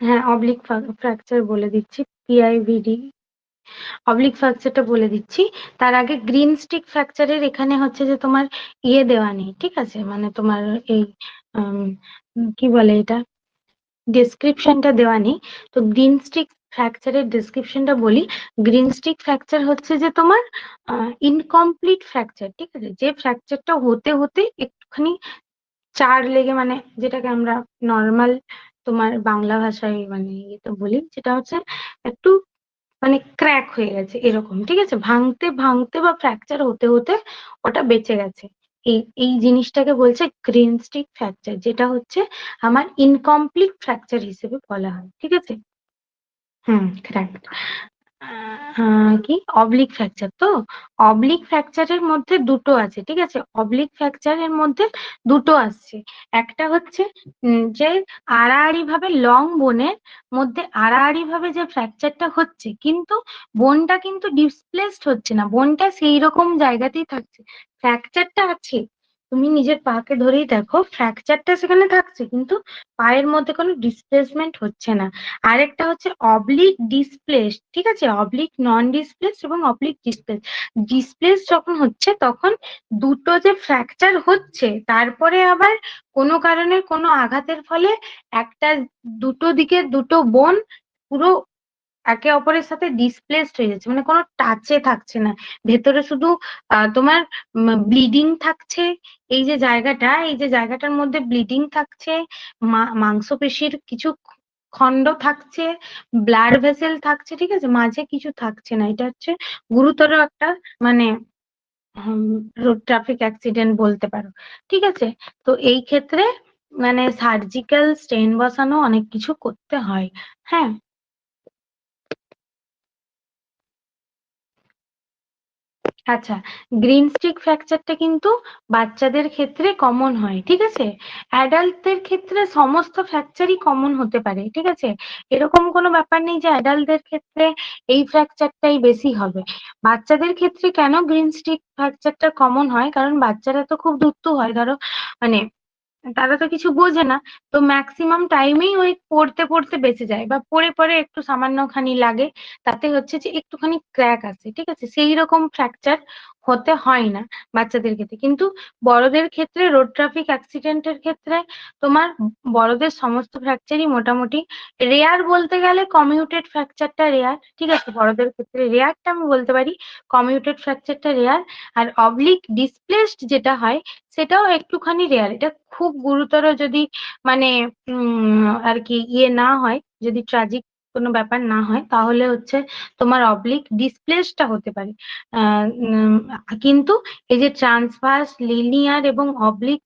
হ্যাঁ, অবলিক ফ্র্যাকচার বলে দিচ্ছি, পিআইভিডি অবলিক ফ্র্যাকচারটা বলে দিচ্ছি। তার আগে গ্রিন স্টিক ফ্র্যাকচারের এখানে হচ্ছে যে তোমার ইয়ে দেওয়া নেই, ঠিক আছে, মানে তোমার এই উম, কি বলে এটা, ডেসক্রিপশনটা দেওয়া নেই। তো গ্রিন স্টিক ফ্র্যাকচারের ডেসক্রিপশনটা বলি। গ্রিন স্টিক ফ্র্যাকচার হচ্ছে যে তোমার ইনকমপ্লিট ফ্র্যাকচার, ঠিক আছে, যে ফ্র্যাকচারটা হতে হতে একটুখানি চার লেগে, মানে যেটাকে আমরা নর্মাল তোমার বাংলা ভাষায় মানে ইয়েতে বলি, যেটা হচ্ছে একটু মানে ক্র্যাক হয়ে গেছে এরকম, ঠিক আছে, ভাঙতে ভাঙতে বা ফ্র্যাকচার হতে হতে ওটা বেঁচে গেছে। এই এই জিনিসটাকে বলছে গ্রিন স্টিক ফ্র্যাকচার, যেটা হচ্ছে আমার ইনকমপ্লিট ফ্র্যাকচার হিসেবে বলা হয়, ঠিক আছে। হুম, কারেক্ট। কি অবলিক ফ্র্যাকচার তো, অবলিক ফ্র্যাকচারের মধ্যে দুটো আছে, ঠিক আছে, অবলিক ফ্র্যাকচারের মধ্যে দুটো আসছে। একটা হচ্ছে যে আড়াআড়ি ভাবে লং বোনের মধ্যে আড়াআড়ি ভাবে যে ফ্র্যাকচারটা হচ্ছে, কিন্তু বোনটা কিন্তু ডিসপ্লেসড হচ্ছে না, বোনটা সেই রকম জায়গাতেই থাকছে, ফ্র্যাকচারটা আছে। তুমি নিজের পাকে ধরেই দেখো, ফ্র্যাকচারটা সেখানে থাকছে, কিন্তু পায়ের মধ্যে কোনো ডিসপ্লেসমেন্ট হচ্ছে না। আরেকটা হচ্ছে অবলিক ডিসপ্লেস, ঠিক আছে, অবলিক নন ডিসপ্লেস এবং অবলিক ডিসপ্লেস। ডিসপ্লেস যখন হচ্ছে তখন দুটো যে ফ্র্যাকচার হচ্ছে, তারপরে আবার কোনো কারণে কোনো আঘাতের ফলে একটা, দুটো দিকে দুটো বোন পুরো একে অপরের সাথে ডিসপ্লেসড হয়ে যাচ্ছে, মানে কোনো টাচে থাকছে না, ভেতরে শুধু তোমার ব্লিডিং থাকছে। এই যে জায়গাটা, এই যে জায়গাটার মধ্যে ব্লিডিং থাকছে, মাংসপেশির কিছু খন্ড থাকছে, ব্লাড ভেসেল থাকছে, ঠিক আছে, মাঝে কিছু থাকছে না। এটা হচ্ছে গুরুতর একটা মানে রোড ট্রাফিক অ্যাক্সিডেন্ট বলতে পারো, ঠিক আছে। তো এই ক্ষেত্রে মানে সার্জিক্যাল স্টেন বসানো অনেক কিছু করতে হয়। হ্যাঁ, আচ্ছা, গ্রিন স্টিক ফ্র্যাকচারটা কিন্তু বাচ্চাদের ক্ষেত্রে কমন হয়, ঠিক আছে। অ্যাডাল্টদের ক্ষেত্রে সমস্ত ফ্র্যাকচারই কমন হতে পারে, ঠিক আছে, এরকম কোনো ব্যাপার নেই যে অ্যাডাল্টদের ক্ষেত্রে এই ফ্র্যাকচারটাই বেশি হবে। বাচ্চাদের ক্ষেত্রে কেন গ্রিন স্টিক ফ্র্যাকচারটা কমন হয়, কারণ বাচ্চারা তো খুব দুষ্টু হয়, ধরো মানে তারা তো কিছু বোঝে না, তো ম্যাক্সিমাম টাইমেই ওই পড়তে পড়তে বেঁচে যায়, বা পড়ে পড়ে একটু সামান্যখানি লাগে, তাতে হচ্ছে যে একটুখানি ক্র্যাক আসে, ঠিক আছে, সেই রকম ফ্র্যাকচার হতে হয় না বাচ্চাদের ক্ষেত্রে। কিন্তু বড়দের ক্ষেত্রে রোড ট্রাফিক অ্যাক্সিডেন্টের ক্ষেত্রে তোমার বড়দের সমস্ত ফ্র্যাকচারই মোটামুটি রেয়ার, বলতে গেলে কমিউটেড ফ্র্যাকচারটা রেয়ার, ঠিক আছে, বড়দের ক্ষেত্রে রেয়ারটা আমি বলতে পারি, কমিউটেড ফ্র্যাকচারটা রেয়ার। আর অবলিক ডিসপ্লেসড যেটা হয় সেটাও একটুখানি রেয়ার। এটা খুব গুরুতর যদি মানে আর কি ইয়ে না হয়, যদি ট্র্যাজিক কোনো ব্যাপার না হয়, তাহলে হচ্ছে তোমার অবলিক ডিসপ্লেসটা হতে পারে। কিন্তু এই যে ট্রান্সভার্স, লিনিয়ার এবং অবলিক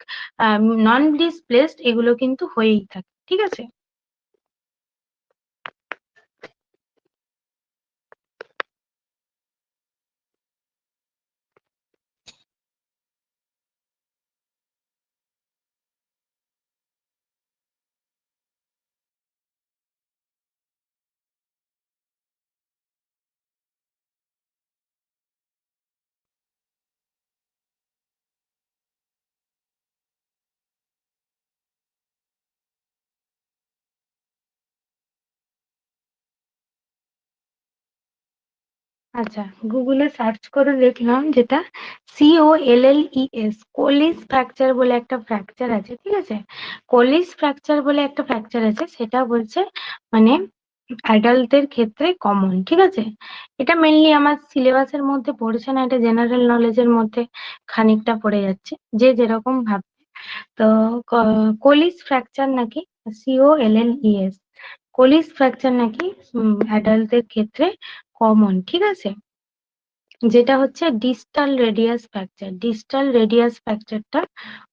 নন ডিসপ্লেসড, এগুলো কিন্তু হয়েই থাকে, ঠিক আছে। আচ্ছা, গুগলে সার্চ করে দেখলাম যেটা COLLES, কোলিস ফ্র্যাকচার বলে একটা ফ্র্যাকচার আছে, ঠিক আছে? কোলিস ফ্র্যাকচার বলে একটা ফ্র্যাকচার আছে, সেটা বলছে মানে অ্যাডাল্টদের ক্ষেত্রে কমন, ঠিক আছে? এটা মেনলি আমার সিলেবাসের মধ্যে পড়ছে না, এটা জেনারেল নলেজের মধ্যে খানিকটা পড়ে যাচ্ছে, যে যেরকম ভাববে। তো কোলিস ফ্র্যাকচার নাকি, COLLES, কোলিস ফ্র্যাকচার নাকি অ্যাডাল্টদের ক্ষেত্রে কমন, ঠিক আছে? যেটা হচ্ছে distal radius fracture, distal radius ফ্র্যাকচারটা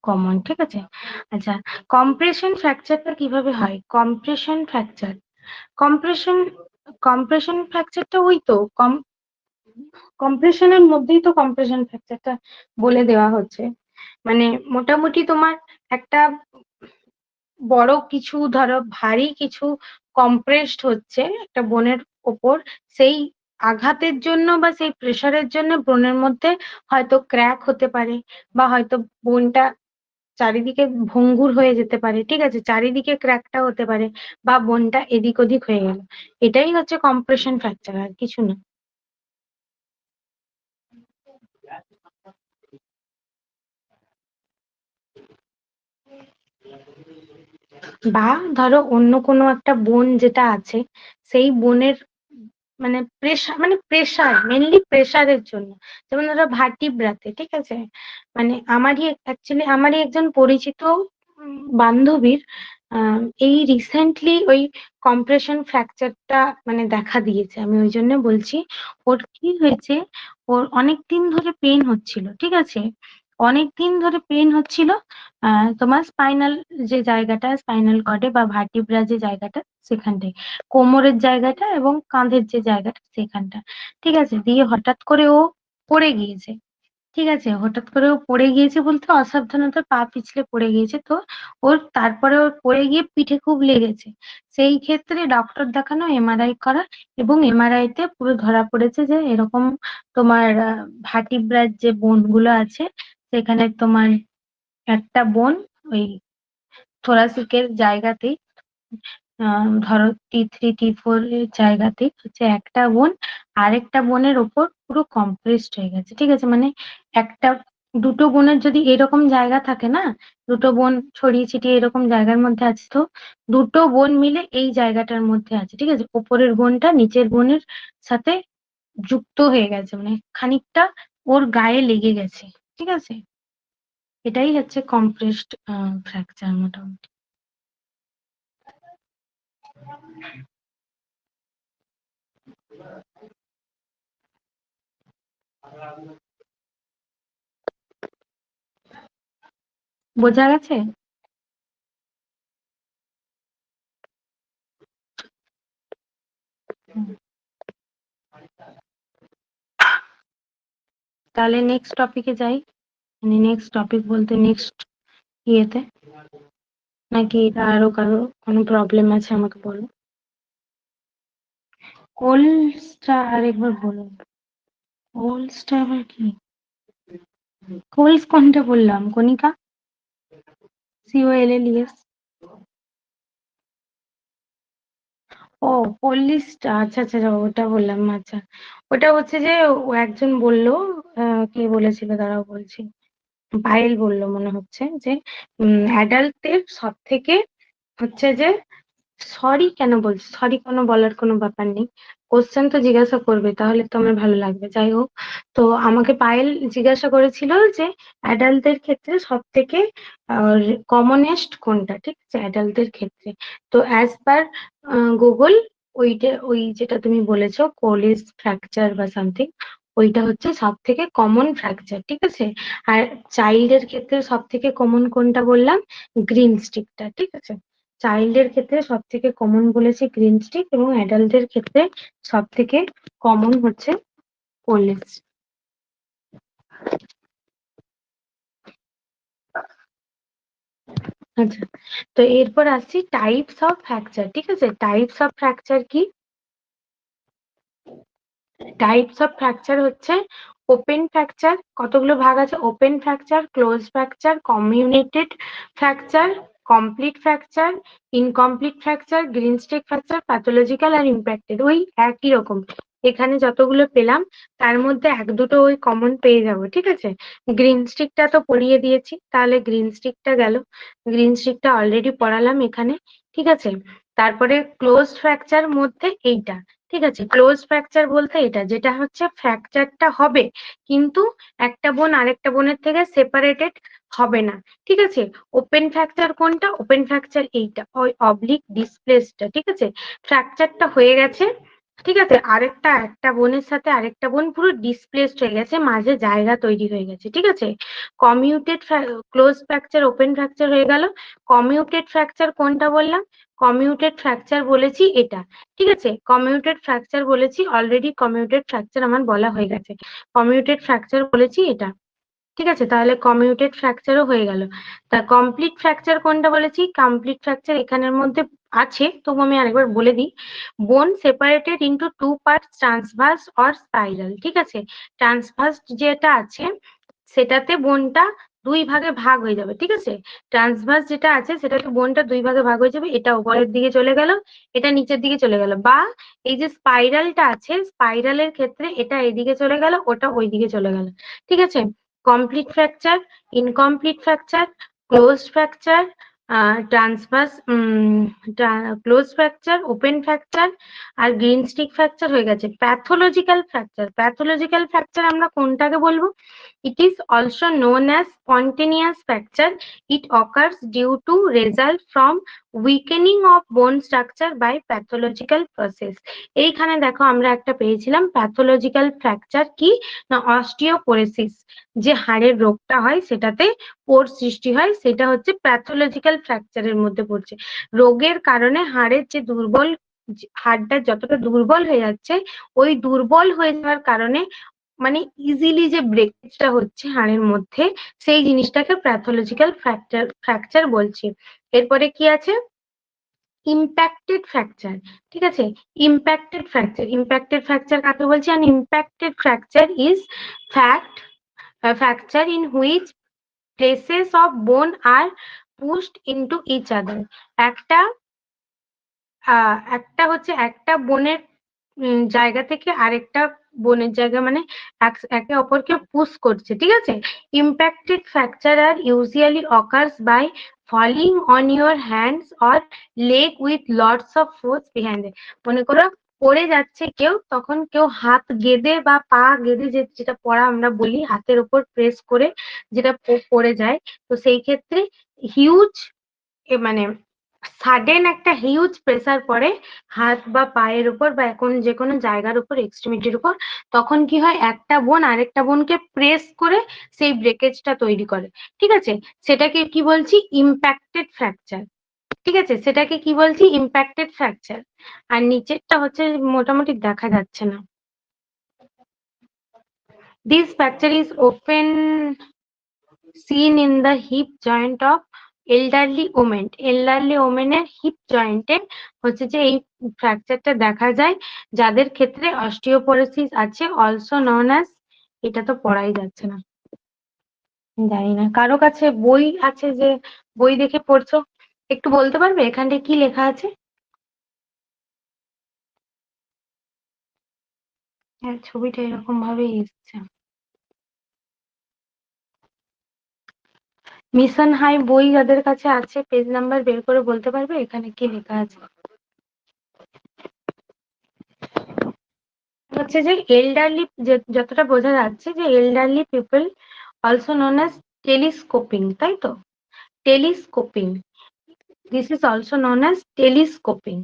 কমন, ঠিক আছে? আচ্ছা, কম্প্রেশন ফ্র্যাকচারটা কিভাবে হয়? কম্প্রেশন ফ্র্যাকচার, কম্প্রেশন কম্প্রেশন ফ্র্যাকচারটা ওই তো কম্প্রেশনের মধ্যেই তো কম্প্রেশন ফ্র্যাকচারটা বলে দেওয়া হচ্ছে। মানে মোটামুটি তোমার একটা বড় কিছু, ধরো ভারী কিছু কম্প্রেসড হচ্ছে একটা বোনের ওপর, সেই আঘাতের জন্য বা সেই প্রেসারের জন্য বোনের মধ্যে হয়তো ক্র্যাক হতে পারে, বা হয়তো বোনটা চারিদিকে ভঙ্গুর হয়ে যেতে পারে, ঠিক আছে? চারিদিকে ক্র্যাকটা হতে পারে, বা বোনটা এদিক ওদিক হয়ে গেল। এটাই হচ্ছে কম্প্রেশন ফ্র্যাকচার, আর কিছু না। বা ধরো অন্য কোনো একটা বোন যেটা আছে, সেই বোনের মানে প্রেশার, মানে প্রেশার, মেনলি প্রেশারের জন্য। যেমন ধরো ভার্টিব্রাতে, ঠিক আছে? মানে আমারই একজন পরিচিত বান্ধবীর এই রিসেন্টলি ওই কম্প্রেশন ফ্র্যাকচারটা মানে দেখা দিয়েছে। আমি ওই জন্য বলছি, ওর কি হয়েছে, ওর অনেক দিন ধরে পেন হচ্ছিল, ঠিক আছে? অনেক দিন ধরে পেন হচ্ছিল, তোমার স্পাইনাল যে জায়গাটা, স্পাইনাল কর্ডে বা ভার্টিব্রা যে জায়গাটা, সেখানটায়, কোমরের জায়গাটা এবং কাঁধের যে জায়গাটা সেখানটা, ঠিক আছে? দিয়ে হঠাৎ করে ও পড়ে গিয়েছে, ঠিক আছে? হঠাৎ করে ও পড়ে গিয়েছে বলতে অসাবধানতার পা পিছলে পড়ে গিয়েছে। তো তারপরে ওর পড়ে গিয়ে পিঠে খুব লেগেছে। সেই ক্ষেত্রে ডক্টর দেখানো, এমআরআই করা, এবং এমআরআই তে পুরো ধরা পড়েছে যে এরকম তোমার ভার্টিব্রার যে বোন গুলো আছে, সেখানে তোমার একটা বোন ওই থোরাসিকের জায়গাতেই, ধরো T3 T4 এর জায়গাতেই হচ্ছে একটা বোন আরেকটা বোনের ওপর পুরো কম্প্রেসড হয়ে গেছে, ঠিক আছে? মানে একটা, দুটো বোনের যদি এরকম জায়গা থাকে না, দুটো বোন ছড়িয়ে ছিটিয়ে এরকম জায়গার মধ্যে আছে, তো দুটো বোন মিলে এই জায়গাটার মধ্যে আছে, ঠিক আছে? ওপরের বোনটা নিচের বোনের সাথে যুক্ত হয়ে গেছে, মানে খানিকটা ওর গায়ে লেগে গেছে, ঠিক আছে? এটাই হচ্ছে কম্প্রেসড ফ্র্যাকচার মোটামুটি। বোঝা গেছে? হুম। তাহলে নেক্সট টপিকে যাই, মানে নেক্সট টপিক বলতে নেক্সট ইয়েতে, নাকি এটা আরো কারো কোনো প্রবলেম আছে আমাকে বলো। কোলসটা আরেকবার বলো। কোলসটা আবার কি? কোলস কোনটা বললাম, কণিকা? COLLES। ও, কোলিসটা, আচ্ছা আচ্ছা আচ্ছা, ওটা বললাম, আচ্ছা। ওটা হচ্ছে যে ও একজন বললো, কে বলেছিল দাঁড়াও বলছি, পায়েল বললো মনে হচ্ছে, যে অ্যাডাল্টদের সব থেকে হচ্ছে যে, সরি কেন বলছি, সরি কোনো বলার কোনো ব্যাপার নেই, কোশ্চেন তো জিজ্ঞাসা করবে, তাহলে তো আমার ভালো লাগবে। যাই হোক, তো আমাকে পায়েল জিজ্ঞাসা করেছিল যে অ্যাডাল্টদের ক্ষেত্রে সব থেকে কমনেস্ট কোনটা, ঠিক আছে, অ্যাডাল্টদের ক্ষেত্রে। তো অ্যাজ পার গুগল, ওই যেটা তুমি বলেছো কোলিস ফ্র্যাকচার বা সামথিং, ওইটা হচ্ছে সব থেকে কমন ফ্র্যাকচার, ঠিক আছে? আর চাইল্ডের ক্ষেত্রে সব থেকে কমন কোনটা বললাম? গ্রিন স্টিকটা, ঠিক আছে? চাইল্ডের ক্ষেত্রে সব থেকে কমন বলেছে গ্রিন স্টিক, এবং অ্যাডাল্টের ক্ষেত্রে সব থেকে কমন হচ্ছে কোলিস। আচ্ছা, তো এরপর আসছি টাইপস অফ ফ্র্যাকচার, ঠিক আছে? টাইপস অফ ফ্র্যাকচার কি? টাইপস অফ ফ্র্যাকচার হচ্ছে ওপেন ফ্র্যাকচার, কতগুলো ভাগ আছে? Open fracture, close fracture, comminuted fracture, complete fracture, incomplete fracture, green stick fracture, pathological আর ইম্প্যাক্টেড, ওই একই রকম। এখানে যতগুলো পেলাম তার মধ্যে এক দুটো ওই কমন পেয়ে যাবো, ঠিক আছে। গ্রিন স্টিকটা তো পরিয়ে দিয়েছি, তাহলে গ্রিন স্টিকটা গেল, গ্রিন স্টিকটা অলরেডি পড়ালাম এখানে, ঠিক আছে। তারপরে ক্লোজ ফ্র্যাকচার মধ্যে এইটা, ঠিক আছে। ক্লোজ ফ্র্যাকচার বলতে এটা যেটা হচ্ছে ফ্র্যাকচারটা হবে কিন্তু একটা বোন আরেকটা বোনের থেকে সেপারেটেড হবে না, ঠিক আছে। ওপেন ফ্র্যাকচার কোনটা? ওপেন ফ্র্যাকচার এইটা, ওই অবলিক ডিসপ্লেসটা, ঠিক আছে। ফ্র্যাকচারটা হয়ে গেছে, ঠিক আছে। একটা বোনের সাথে আরেকটা বোন পুরো ডিসপ্লেসড হয়ে গেছে, মাঝে জায়গা তৈরি হয়ে গেছে, ঠিক আছে। Commuted close fracture open fracture হয়ে গেল। কমিউটেড ফ্র্যাকচার কোনটা বললাম? কমিউটেড ফ্র্যাকচার বলেছি এটা, ঠিক আছে। কমিউটেড ফ্র্যাকচার বলেছি অলরেডি, কমিউটেড ফ্র্যাকচার আমার বলা হয়ে গেছে। কমিউটেড ফ্র্যাকচার বলেছি এটা, ঠিক আছে। তাহলে কমিউটেড ফ্র্যাকচারও হয়ে গেল। তা কমপ্লিট ফ্র্যাকচার কোনটা বলেছি? কমপ্লিট ফ্র্যাকচার এখানের মধ্যে আছে, তবু আমি আরেকবার বলে দিই। Bone separated into two parts, transverse or spiral, ঠিক আছে। ট্রান্সভার্স যেটা আছে সেটাতে বোনটা দুই ভাগে ভাগ হয়ে যাবে, ঠিক আছে। ট্রান্সভার্স যেটা আছে সেটাতে বোনটা দুই ভাগে ভাগ হয়ে যাবে, এটা উপরের দিকে চলে গেল, এটা নিচের দিকে চলে গেল। বা এই যে স্পাইরালটা আছে, স্পাইরালের ক্ষেত্রে এটা এইদিকে চলে গেল, ওটা ওইদিকে চলে গেল, ঠিক আছে। Complete fracture, incomplete fracture, close fracture, transverse, close fracture, open fracture আর গ্রিন স্টিক ফ্র্যাকচার হয়ে গেছে। প্যাথোলজিক্যাল ফ্র্যাকচার, প্যাথোলজিক্যাল ফ্র্যাকচার আমরা কোনটাকে বলবো? It is also known as spontaneous fracture. It occurs due to result from weakening of bone structure by pathological process. এইখানে দেখো আমরা একটা পেয়েছিলাম প্যাথোলজিক্যাল ফ্র্যাকচার, কি না অস্টিওপোরোসিস, যে হাড়ের রোগটা হয় সেটাতে পোর সৃষ্টি হয়, সেটা হচ্ছে প্যাথোলজিক্যাল ফ্র্যাকচারের মধ্যে পড়ছে। রোগের কারণে হাড়ের যে দুর্বল, হাড়টা যতটা দুর্বল হয়ে যাচ্ছে, ওই দুর্বল হয়ে যাওয়ার কারণে মানে ইজিলি যে ব্রেকেজটা হচ্ছে হাড়ের মধ্যে, সেই জিনিসটাকে প্যাথোলজিক্যাল ফ্র্যাকচার ফ্র্যাকচার বলছি। এরপরে কি আছে? ইম্প্যাক্টেড ফ্র্যাকচার, ঠিক আছে। ইম্প্যাক্টেড ফ্র্যাকচার, ইম্প্যাক্টেড ফ্র্যাকচার কাকে বলছি? আর impacted fracture is fracture in which places of bone are pushed into each other. একটা একটা হচ্ছে একটা বোনের জায়গা থেকে আরেকটা বোনের জায়গা, মানে একে অপরকে পুশ করছে, ঠিক আছে। Impacted fracture are usually occurs by falling on your hands or leg with lots of force behind it. মনে করো পড়ে যাচ্ছে কেউ, তখন কেউ হাত গেঁদে বা পা গেঁদে, যেটা পড়া আমরা বলি, হাতের উপর প্রেস করে যেটা পড়ে যায়, তো সেই ক্ষেত্রে হিউজ মানে সাডেন একটা হিউজ প্রেসার পড়ে হাত বা পায়ের উপর বা এখন যে কোনো জায়গার উপর, এক্সট্রিমিটির উপর, তখন কি হয়, একটা বোন আরেকটা বোনকে প্রেস করে সেই ব্রেকেজটা তৈরি করে, ঠিক আছে। সেটাকে কি বলছি? ইম্প্যাক্টেড ফ্র্যাকচার, ঠিক আছে। সেটাকে কি বলছি? Impacted fracture. আর নিচেরটা হচ্ছে মোটামুটি দেখা যাচ্ছে না। This fracture is open seen in the hip joint of elderly women. elderly women এর হিপ জয়েন্টে হচ্ছে যে এই ফ্র্যাকচারটা দেখা যায়, যাদের ক্ষেত্রে অস্টিওপোরোসিস আছে, অলসো নন অ্যাজ, এটা তো পড়াই যাচ্ছে না, জানি না কারো কাছে বই আছে যে বই দেখে পড়ছো, একটু বলতে পারবে এখানটায় কি লেখা আছে? হ্যাঁ, ছবিটা এরকম ভাবেই এসছে। মিশন হাই বই যাদের কাছে আছে, পেজ নাম্বার বের করে বলতে পারবে এখানে কি লেখা আছে? হচ্ছে যে এল্ডারলি, যতটা বোঝা যাচ্ছে যে elderly people also known as telescoping, তাই তো? Telescoping, this is also known as telescoping,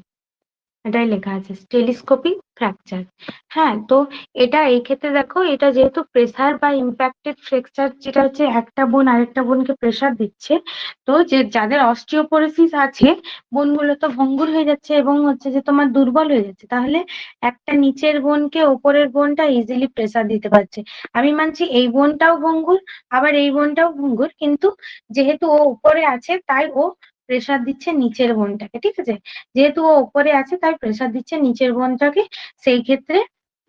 এটাই লেখা আছে টেলিস্কোপিক ফ্র্যাকচার। হ্যাঁ, তো এটা এই ক্ষেত্রে দেখো, এটা যেহেতু প্রেসার বা ইম্প্যাক্টেড ফ্র্যাকচার, যেটা হচ্ছে একটা বোন আরেকটা বোনকে প্রেসার দিচ্ছে, তো যে যাদের অস্টিওপোরোসিস আছে, বোনগুলো তো ভঙ্গুর হয়ে যাচ্ছে এবং হচ্ছে যে তোমার দুর্বল হয়ে যাচ্ছে, তাহলে একটা নিচের বোনকে ওপরের বোনটা ইজিলি প্রেসার দিতে পারছে। আমি মানছি এই বোনটাও ভঙ্গুর, আবার এই বোনটাও ভঙ্গুর, কিন্তু যেহেতু ও উপরে আছে তাই ও প্রেসার দিচ্ছে নিচের বোনটাকে, ঠিক আছে। যেহেতু ও উপরে আছে তাই প্রেসার দিচ্ছে নিচের বোনটাকে, সেই ক্ষেত্রে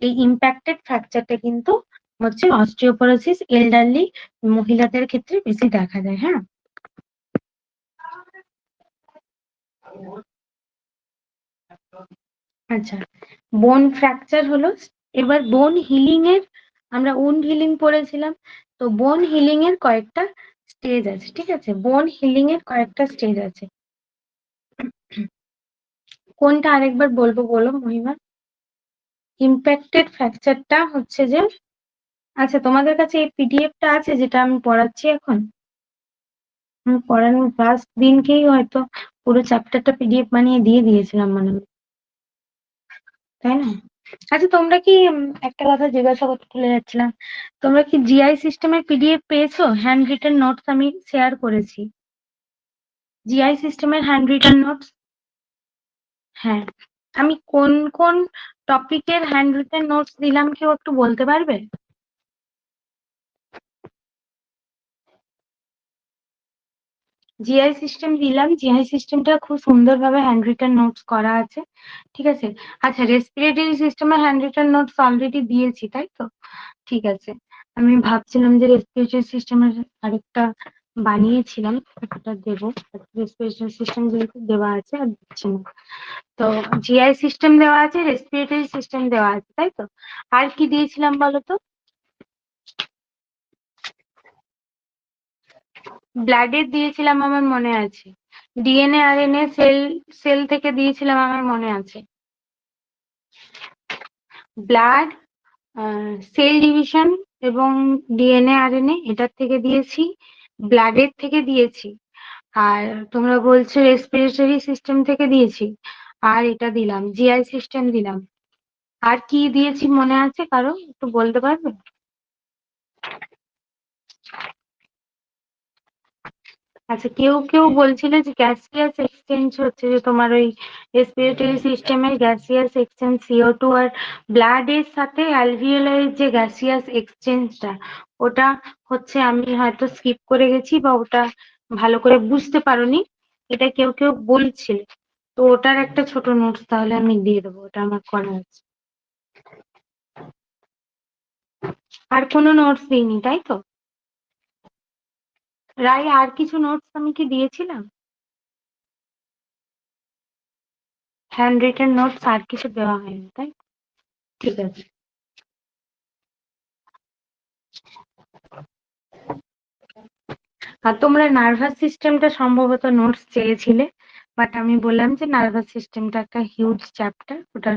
এই ইম্প্যাক্টেড ফ্র্যাকচারটা কিন্তু হচ্ছে অস্টিওপোরোসিস এল্ডারলি মহিলাদের ক্ষেত্রে বেশি দেখা যায়। হ্যাঁ, আচ্ছা। বোন ফ্র্যাকচার হলো এবার বোন হিলিং এর আমরা উন্ড হিলিং পড়েছিলাম, তো বোন হিলিং এর কয়েকটা স্টেজ আছে, ঠিক আছে? বোন হিলিং এর কয়েকটা স্টেজ আছে। কোনটা আরেকবার বলবো বলো মহিমা? ইম্প্যাক্টেড ফ্র্যাকচারটা হচ্ছে যে, আচ্ছা তোমাদের কাছে এই পিডিএফটা আছে যেটা আমি পড়াচ্ছি এখন? আমি পড়ানোর ফার্স্ট দিনকেই হয়তো পুরো চ্যাপ্টারটা পিডিএফ বানিয়ে দিয়ে দিয়েছিলাম মনে হয়, তাই না? আচ্ছা তোমরা কি একটা কথা জিজ্ঞাসা করতে ভুলে যাচ্ছিলাম, তোমরা কি জিআই সিস্টেমের পিডিএফ পেয়েছো? হ্যান্ড রিটেন নোটস আমি শেয়ার করেছি, জিআই সিস্টেমের হ্যান্ড রিটেন নোটস। হ্যাঁ, আমি কোন কোন টপিকের হ্যান্ড রিটেন নোটস দিলাম কেউ একটু বলতে পারবে? জিআই সিস্টেম দিলাম, জিআই সিস্টেমটা খুব সুন্দরভাবে হ্যান্ড রিটেন নোটস করা আছে, ঠিক আছে? আচ্ছা রেসপিরেটরি সিস্টেমের হ্যান্ড রিটেন নোটস অলরেডি দিয়েছি তাই তো? ঠিক আছে, আমি ভাবছিলাম যে রেসপিরেটরি সিস্টেমের আরেকটা বানিয়েছিলাম ওটা দেবো, রেসপিরেটরি সিস্টেম যেহেতু দেওয়া আছে আর দিচ্ছি না। তো জিআই সিস্টেম দেওয়া আছে, রেসপিরেটরি সিস্টেম দেওয়া আছে তাই তো? আর কি দিয়েছিলাম বলো তো? ব্লাডের দিয়েছিলাম আমার মনে আছে, ডিএনএ আরএনএ সেল সেল থেকে দিয়েছিলাম আমার মনে আছে, ব্লাড, সেল ডিভিশন এবং ডিএনএ আরএনএ এটার থেকে দিয়েছি, ব্লাডের থেকে দিয়েছি, আর তোমরা বলছো রেসপিরেটরি সিস্টেম থেকে দিয়েছি, আর এটা দিলাম জিআই সিস্টেম দিলাম। আর কি দিয়েছি মনে আছে কারো, একটু বলতে পারবে? আচ্ছা কেউ কেউ বলছিল যে গ্যাসিয়াস এক্সচেঞ্জ হচ্ছে যে তোমার ওই রেসপিরেটরি সিস্টেমের গ্যাসিয়াস এক্সচেঞ্জ CO2 আর ব্লাড এর সাথে অ্যালভিওলারের যে গ্যাসিয়াস এক্সচেঞ্জটা, ওটা হচ্ছে আমি হয়তো স্কিপ করে গেছি বা ওটা ভালো করে বুঝতে পারোনি, এটা কেউ কেউ বলছিল। তো ওটার একটা ছোট নোটস তাহলে আমি দিয়ে দেবো, ওটা আমার করা আছে। আর কোনো নোটস দিইনি তাই তো? রাই আর কিছু নোটস আমি কি দিয়েছিলাম? হ্যান্ড রিটেন নোটস আর কিছু দেওয়া হয়নি তাই? ঠিক আছে। আর তোমরা নার্ভাস সিস্টেমটা সম্ভবত নোটস চেয়েছিলে, বাট আমি বললাম যে নার্ভাস সিস্টেমটা একটা হিউজ চ্যাপ্টার, ওটার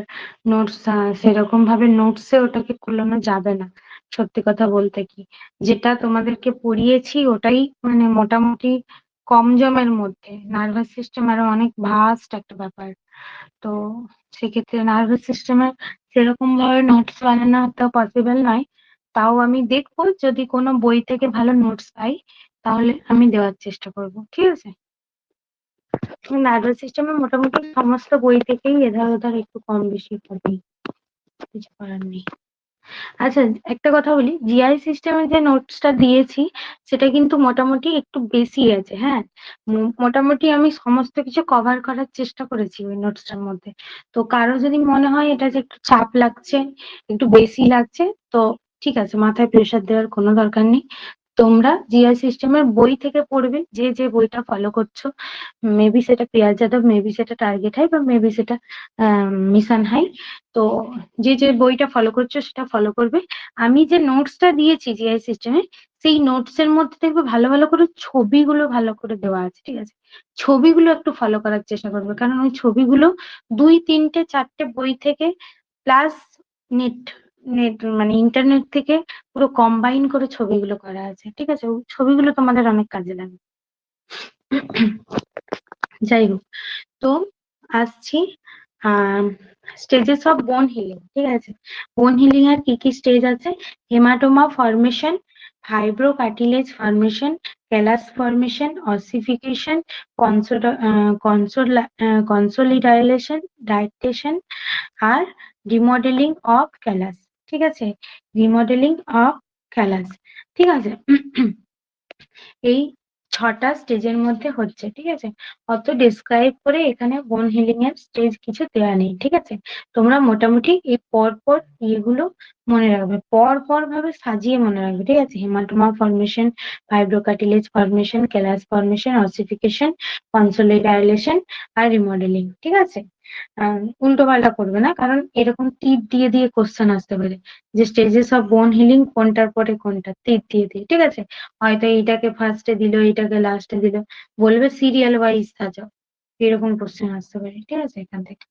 নোটস সেরকম ভাবে নোটসে ওটাকে কুলানো যাবে না। সত্যি কথা বলতে কি, যেটা তোমাদেরকে পড়িয়েছি ওটাই মানে মোটামুটি কম জমের মধ্যে, নার্ভাস সিস্টেম আরো অনেক ভাস্ট একটা ব্যাপার। তো সেক্ষেত্রে নার্ভাস সিস্টেমের সেরকম ভাবে নোটস বানানো তো পসিবল নয়। তাও আমি দেখবো যদি কোনো বই থেকে ভালো নোটস পাই তাহলে আমি দেওয়ার চেষ্টা করব, ঠিক আছে? নার্ভাস সিস্টেমে মোটামুটি সমস্ত বই থেকেই এধার ওধার একটু কম বেশি পাবি, কিছু করার নেই। আচ্ছা একটা কথা বলি, জিআই সিস্টেমে যে নোটসটা দিয়েছি সেটা কিন্তু মোটামুটি একটু বেশি আছে, হ্যাঁ? মোটামুটি আমি সমস্ত কিছু কভার করার চেষ্টা করেছি ওই নোটসটার মধ্যে। তো কারো যদি মনে হয় এটা যে একটু চাপ লাগছে, একটু বেশি লাগছে, তো ঠিক আছে, মাথায় প্রেশার দেওয়ার কোনো দরকার নেই। তোমরা জিআই সিস্টেমের বই থেকে পড়বে, যে যে বইটা ফলো করছো, মেবি সেটা পিয়ার যাদব, মেবি সেটা টার্গেট হাই, বা মেবি সেটা মিশন হাই। তো যে যে বইটা ফলো করছো সেটা ফলো করবে। আমি যে নোটসটা দিয়েছি জিআই সিস্টেমে, সেই নোটস এর মধ্যে দেখবে ভালো ভালো করে ছবিগুলো ভালো করে দেওয়া আছে, ঠিক আছে? ছবিগুলো একটু ফলো করার চেষ্টা করবে, কারণ ওই ছবিগুলো 2, 3, 4টে বই থেকে প্লাস নেট নেট মানে ইন্টারনেট থেকে পুরো কম্বাইন করে ছবিগুলো করা আছে, ঠিক আছে? ওই ছবিগুলো তোমাদের অনেক কাজে লাগবে। যাই হোক, তো আসছি স্টেজেস অফ বোন হিলিং, ঠিক আছে? বোন হিলিং এর কি কি স্টেজ আছে? Haematoma formation, fibro cartilage formation, callus formation, ossification, consolidation dilatation, আর রিমডেলিং অফ ক্যালাস, ঠিক আছে? রিমডেলিং অফ ক্যালাস, ঠিক আছে? এই 6টা স্টেজের মধ্যে হচ্ছে, ঠিক আছে? অত ডেসক্রাইব করে এখানে বোন হিলিং এর স্টেজ কিছু দেওয়া নেই, ঠিক আছে? তোমরা মোটামুটি এই পর পর ইয়েগুলো মনে রাখবে, পর পর ভাবে সাজিয়ে মনে রাখবে, ঠিক আছে? Haematoma formation, fibrocartilage formation, callus formation, ossification, consolidation আর রিমডেলিং, ঠিক আছে? উল্টো পাল্টা করবে না, কারণ এরকম তীর দিয়ে দিয়ে কোশ্চেন আসতে পারে যে স্টেজেস অফ বোন হিলিং কোনটার পরে কোনটা, তীর দিয়ে দিয়ে, ঠিক আছে। হয়তো এইটাকে ফার্স্টে দিল, এইটাকে লাস্টে দিল, বলবে সিরিয়াল ওয়াইজ সাজাও, এরকম কোশ্চেন আসতে পারে, ঠিক আছে, এখান থেকে।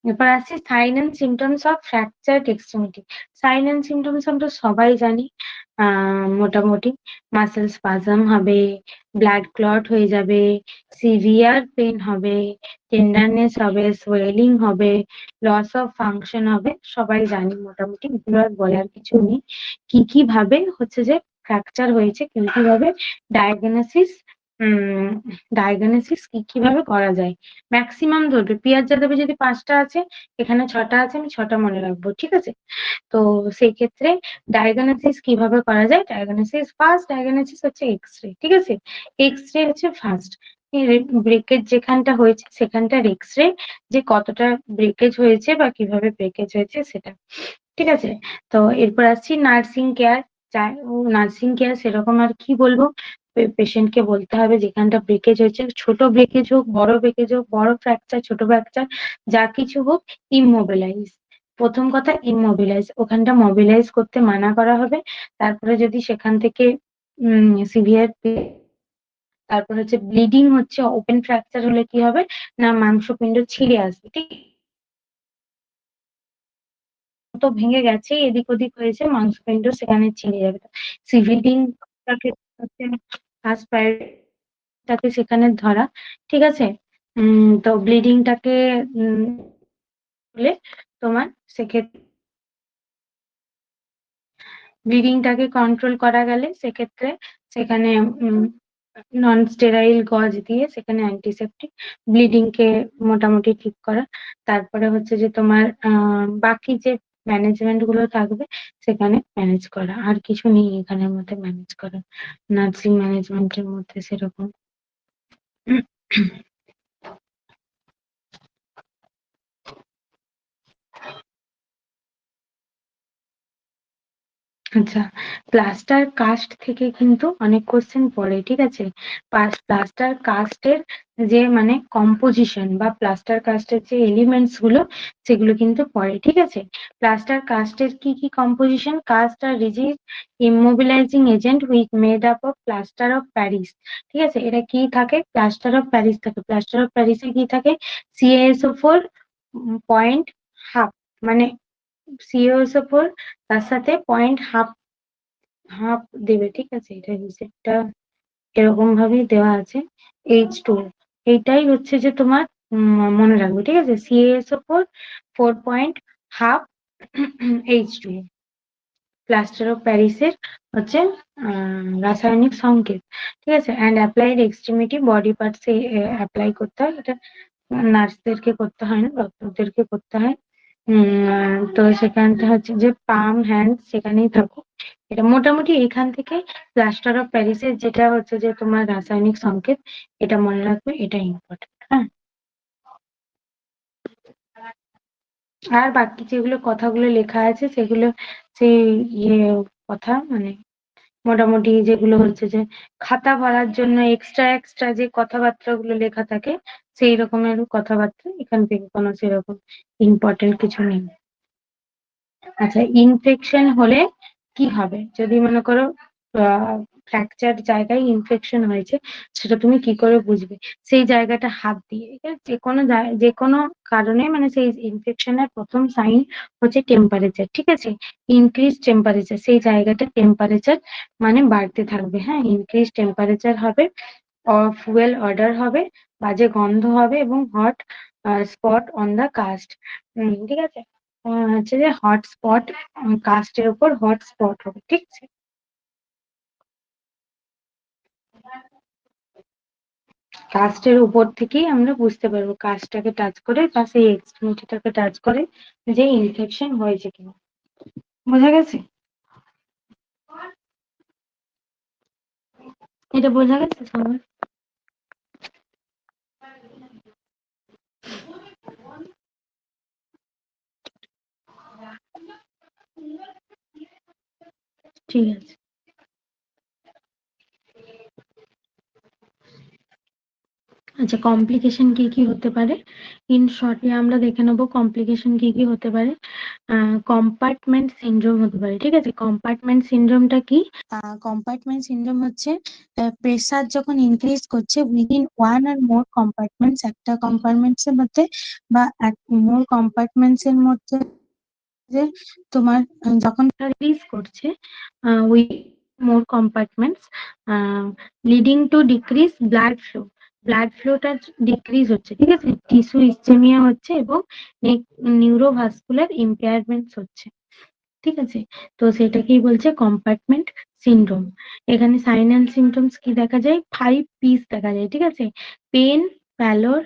এরপর আসছে sign and symptoms of fractured extremity. Sign and symptoms আমরা সবাই জানি, মোটামুটি মাসেল স্পাজম হবে, ব্লাড ক্লট হয়ে যাবে, সিভিয়ার পেন হবে, টেন্ডারনেস হবে, সোয়েলিং হবে, লস অফ ফাংশন হবে, সবাই জানি মোটামুটি, এগুলো আর বলার কিছু নেই। কি কি ভাবে হচ্ছে যে ফ্র্যাকচার হয়েছে, কি কিভাবে ডায়াগনোসিস, ডায়াগনোসিস কিভাবে করা যায়, ম্যাক্সিমাম ধরবে পিয়ার যাদবে যদি 5টা আছে, এখানে 6টা আছে, আমি 6টা মনে রাখবো, ঠিক আছে। তো সেই ক্ষেত্রে ডায়াগনোসিস কিভাবে করা যায়, ডায়াগনোসিস ফার্স্ট ডায়াগনোসিস হচ্ছে এক্স-রে, ঠিক আছে। এক্স-রে হচ্ছে ফার্স্ট, ব্রেকেজ যেখানটা হয়েছে সেখানটার এক্স-রে, যে কতটা ব্রেকেজ হয়েছে বা কিভাবে ব্রেকেজ হয়েছে সেটা, ঠিক আছে। তো এরপর আসছি নার্সিং কেয়ার। নার্সিং কেয়ার সেরকম আর কি বলবো, পেশেন্টকে বলতে হবে যেখানটা ব্রেকেজ হয়েছে, ছোট ব্রেকেজ হোক, বড় ব্রেকেজ হোক, বড় ফ্র্যাকচার, ছোট ফ্র্যাকচার, যা কিছু হোক, ইমমোবিলাইজ। প্রথম কথা ইমমোবিলাইজ, ওখানটা মোবিলাইজ করতে মানা করা হবে। তারপরে যদি সেখান থেকে সিভিয়ার, তারপর হচ্ছে ব্লিডিং হচ্ছে, ওপেন ফ্র্যাকচার হলে কি হবে না, মাংসপিণ্ড ছিঁড়ে আসবে, ঠিক, তো ভেঙে গেছে, এদিক ওদিক হয়েছে, মাংসপিণ্ড সেখানে ছিঁড়ে যাবে। সিভিলিং টাকে ফার্স্ট প্রায়োরিটাকে সেখানে ধরা, ঠিক আছে। তো ব্লিডিংটাকে হলে তোমার সেক্ষেত্রে ব্লিডিংটাকে কন্ট্রোল করা গেলে সেক্ষেত্রে সেখানে নন স্টেরাইল গজ দিয়ে সেখানে অ্যান্টিসেপটিক, ব্লিডিং কে মোটামুটি ঠিক করা। তারপরে হচ্ছে যে তোমার বাকি যে ম্যানেজমেন্ট গুলো থাকবে সেখানে ম্যানেজ করা, আর কিছু নেই এখানের মধ্যে ম্যানেজ করা, নার্সিং ম্যানেজমেন্টের মধ্যে সেরকম। আচ্ছা, প্লাস্টার কাস্ট থেকে কিন্তু অনেক কোশ্চেন পড়ে, ঠিক আছে। প্লাস্টার কাস্টের যে মানে কম্পোজিশন বা প্লাস্টার কাস্টের যে এলিমেন্টস গুলো সেগুলো কিন্তু পড়ে, ঠিক আছে। প্লাস্টার কাস্টের কি কি composition, cast are rigid immobilising agent with made up of plaster of Paris, ঠিক আছে। এটা কি থাকে, প্লাস্টার অফ প্যারিস থাকে, প্লাস্টার অফ প্যারিসে কি থাকে, CaSO4 পয়েন্ট হাফ, মানে CaSO4 তার সাথে পয়েন্ট হাফ হাফ দেবে, ঠিক আছে। এটা হিসেবটা এরকম ভাবেই দেওয়া আছে, H2, এইটাই হচ্ছে যে তোমার মনে রাখবে, ঠিক আছে। CaSO4 4 point half H2, plaster of প্যারিসের হচ্ছে রাসায়নিক সংকেত, ঠিক আছে। অ্যান্ড অ্যাপ্লাইড এক্সট্রিমিটি বডি পার্টসে অ্যাপ্লাই করতে হয়, এটা নার্সদেরকে করতে হয় না, ডক্টরদেরকে করতে হয়। তো সেখানটা হচ্ছে যে পাম হ্যান্ড সেখানেই থাকুক, এটা মোটামুটি এখান থেকে প্লাস্টার অফ প্যারিসের যেটা হচ্ছে যে তোমার রাসায়নিক সংকেত, এটা মনে রাখবে, এটা ইম্পর্টেন্ট, হ্যাঁ। আর বাকি যেগুলো কথাগুলো লেখা আছে সেগুলো সেই ইয়ে কথা, মানে মোটামুটি যেগুলো হচ্ছে যে খাতা ভরার জন্য এক্সট্রা এক্সট্রা যে কথাবার্তা গুলো লেখা থাকে, সেই রকমের কথাবার্তা, এখান থেকে কোনো সেরকম ইম্পর্টেন্ট কিছু নেই। আচ্ছা, ইনফেকশন হলে কি হবে, যদি মনে করো ফ্র্যাকচার জায়গায় ইনফেকশন হয়েছে, সেটা তুমি কি করে বুঝবে, সেই জায়গাটা হাত দিয়ে, যে কোনো কারণে, মানে সেই ইনফেকশনের প্রথম সাইন হচ্ছে টেম্পারেচার, ঠিক আছে। ইনক্রিজ টেম্পারেচার, সেই জায়গাটা টেম্পারেচার মানে বাড়তে থাকবে, হ্যাঁ, ইনক্রিজ টেম্পারেচার হবে, ফুয়েল অর্ডার হবে, বাজে গন্ধ হবে, এবং hot spot on the cast, ঠিক আছে। হচ্ছে যে হট স্পট, কাস্টের উপর হট স্পট হবে, ঠিক আছে। কাস্টের উপর থেকেই আমরা বুঝতে পারবো, কাস্টটাকে টাচ করে বা সেই এক্সট্রিমিটিটাকে টাচ করে যে ইনফেকশন হয়েছে কিনা, বোঝা গেছে, এটা বোঝা গেছে সবার? ঠিক আছে। আচ্ছা, কমপ্লিকেশন কি কি হতে পারে ইন শর্টে আমরা দেখে নেবো। কমপ্লিকেশন কি কি হতে পারে? কম্পার্টমেন্ট সিনড্রোম হতে পারে। ঠিক আছে, কম্পার্টমেন্ট সিনড্রোমটা কি? কম্পার্টমেন্ট সিনড্রোম হচ্ছে প্রেসার যখন ইনক্রিজ করছে উইদিন ওয়ান আর মোর কম্পার্টমেন্টস, একটা কম্পার্টমেন্টস এর মধ্যে বা মোর কম্পার্টমেন্টস এর মধ্যে যে তোমার যখন রিলিজ করছে with more compartments, leading to decrease blood flow. Blood ফ্লোটা ডিক্রিজ হচ্ছে, ঠিক আছে, টিস্যু ইসচেমিয়া হচ্ছে এবং নিউরোভাস্কুলার ইম্পেয়ারমেন্টস হচ্ছে। ঠিক আছে, তো সেটাকেই বলছে কম্পার্টমেন্ট সিনড্রোম। এখানে সাইন অ্যান্ড সিমটমস কি দেখা যায়? 5 P's দেখা যায়। ঠিক আছে, পেন, প্যালোর,